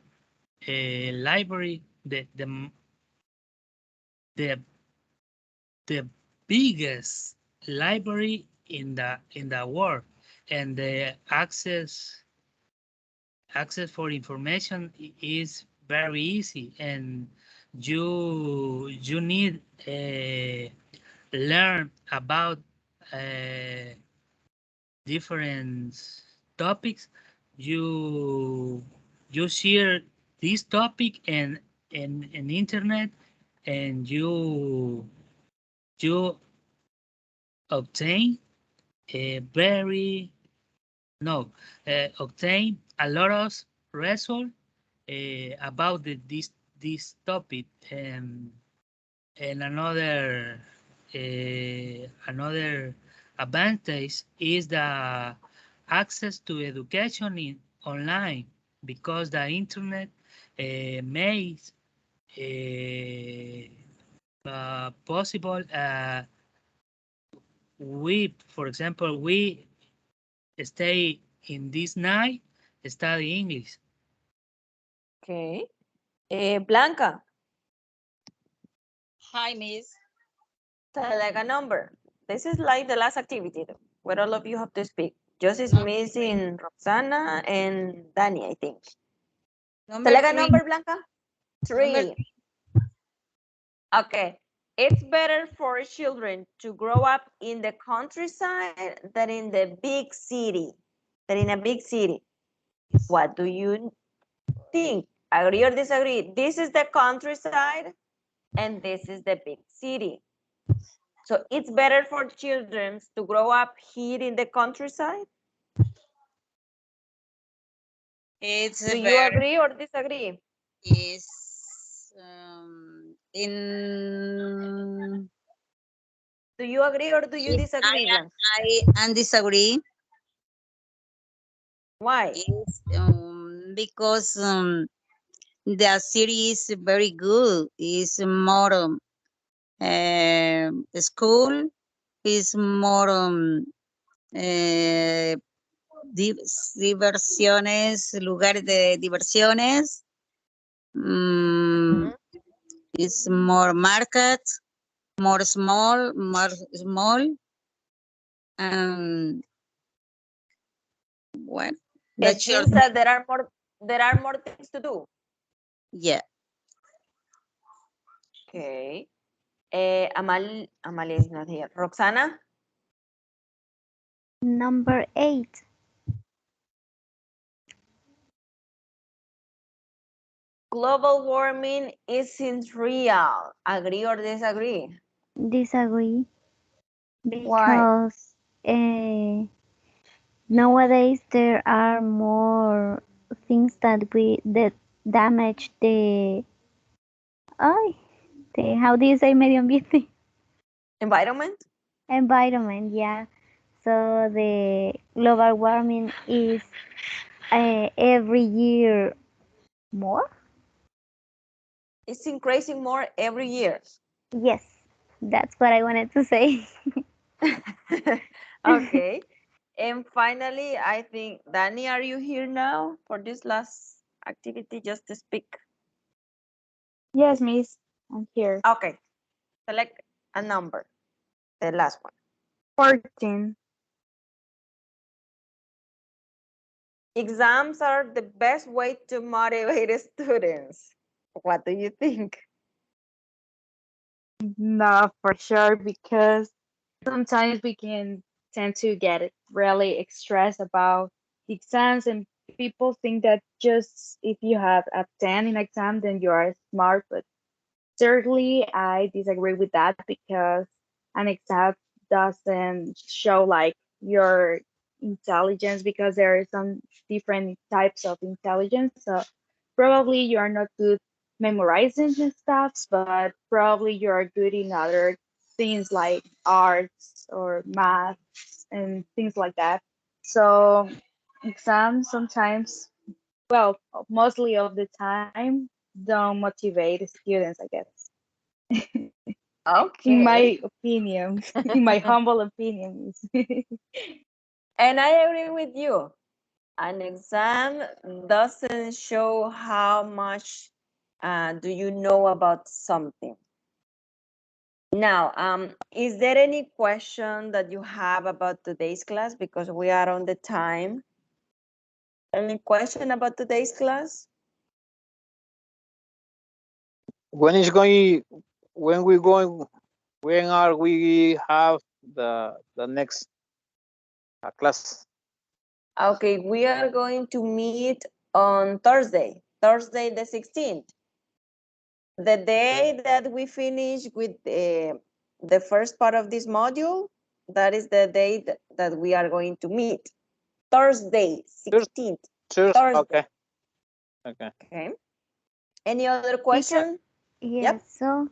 library, the biggest library in the world, and the access access for information is very easy, and you need learn about different topics. You share this topic and internet, and you obtain a very no obtain a lot of result about this topic, and another advantage is the access to education in online, because the internet makes possible. For example, we stay in this night study English. Okay. Blanca, Hi, Miss. select a number. This is like the last activity where all of you have to speak. Just is missing Roxana and Danny, I think. Select a number, Blanca. Three. Okay. It's better for children to grow up in the countryside than in the big city, than in a big city. What do you think? Agree or disagree? This is the countryside and this is the big city. So it's better for children to grow up here in the countryside? It's Do you better. agree or disagree? Is in. Do you agree or do you disagree, Blanca? I disagree. Why? It's, because the city is very good. It's more school is more diversiones, lugares de diversiones. It's more market, more small. Well, It means that there are more things to do. Yeah. Okay. Amalia is not here. Roxana? Number 8. Global warming isn't real. Agree or disagree? Disagree. Why? Because nowadays there are more things that damage the how do you say medio ambiente? Environment? Environment, yeah. So the global warming is every year more? It's increasing more every year. Yes, that's what I wanted to say. Okay. And finally, I think, Danny, are you here now for this last activity just to speak? Yes, Miss, I'm here. Okay. Select a number, the last one. 14. Exams are the best way to motivate students. What do you think? No, for sure, because sometimes we can tend to get really stressed about the exams, and people think that just if you have a 10 in exam, then you are smart. But certainly, I disagree with that because an exam doesn't show like your intelligence, because there are some different types of intelligence. So probably you are not good memorizing the stuffs, but probably you are good in other things like arts or math and things like that. So exams sometimes, well, mostly of the time, don't motivate students, I guess. Okay. In my opinion, in my humble opinion. And I agree with you. An exam doesn't show how much do you know about something. Now, is there any question that you have about today's class? Because we are on the time. Any question about today's class? When are we have the next class? Okay, we are going to meet on Thursday the 16th. The day that we finish with the first part of this module, that is the day that we are going to meet. Thursday, 16th. Thursday. Okay. Okay. Any other question? Yes, Yep. so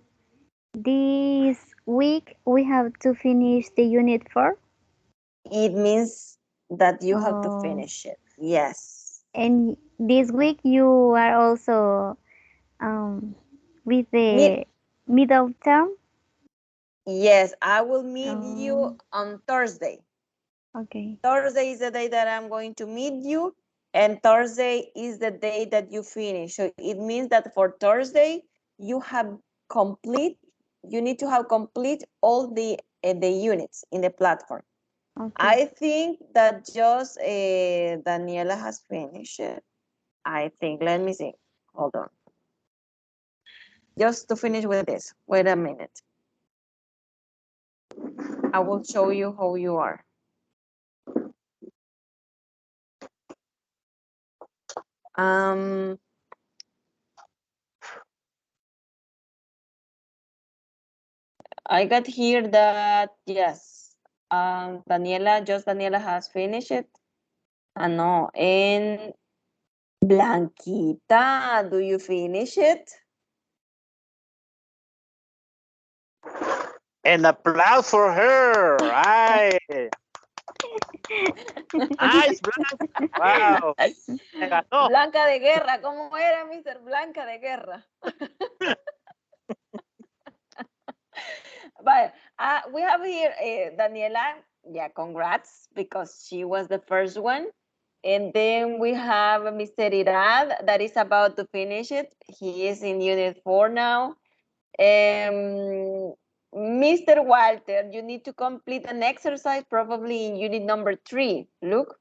this week we have to finish the unit 4. It means that you have to finish it. Yes. And this week you are also with the middle term. Yes, I will meet you on Thursday. Okay. Thursday is the day that I'm going to meet you, and Thursday is the day that you finish. So it means that for Thursday, you need to have complete all the units in the platform. Okay. I think that just Daniela has finished it. I think, let me see. Hold on. Just to finish with this, wait a minute. I will show you how you are. I got here that, yes, Daniela has finished it. No, and Blanquita, do you finish it? An applause for her. Right. Nice, Blanca. Wow. Me ganó. Blanca de Guerra, ¿cómo era, Mr. Blanca de Guerra? But we have here Daniela. Yeah, congrats, because she was the first one. And then we have Mr. Irad that is about to finish it. He is in unit 4 now. Mr. Walter, you need to complete an exercise probably in unit number 3. Look,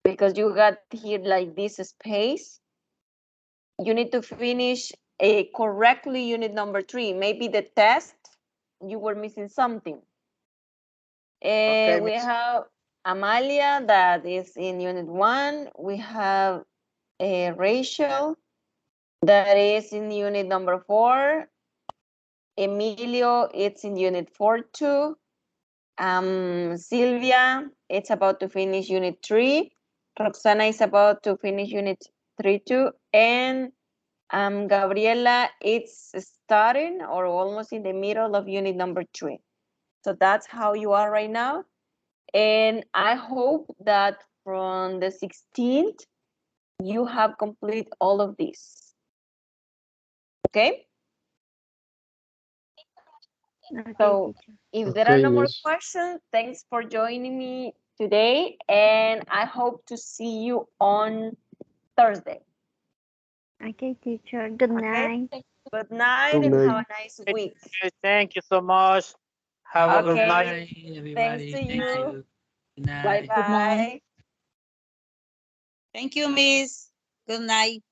because you got here like this space. You need to finish correctly unit number 3. Maybe the test, you were missing something. Okay, we have Amalia that is in unit 1. We have Rachel that is in unit number 4. Emilio, it's in unit 4 too. Sylvia, it's about to finish unit 3. Roxana is about to finish unit 3 too. And Gabriela, it's starting or almost in the middle of unit number 3. So that's how you are right now. And I hope that from the 16th, you have complete all of this. Okay? So if there are no more questions, thanks for joining me today. And I hope to see you on Thursday. Okay, teacher. Good night. Good night and have a nice week. Thank you so much. Have a good night. Thanks to you. Good night. Bye-bye. Thank you, Miss. Good night.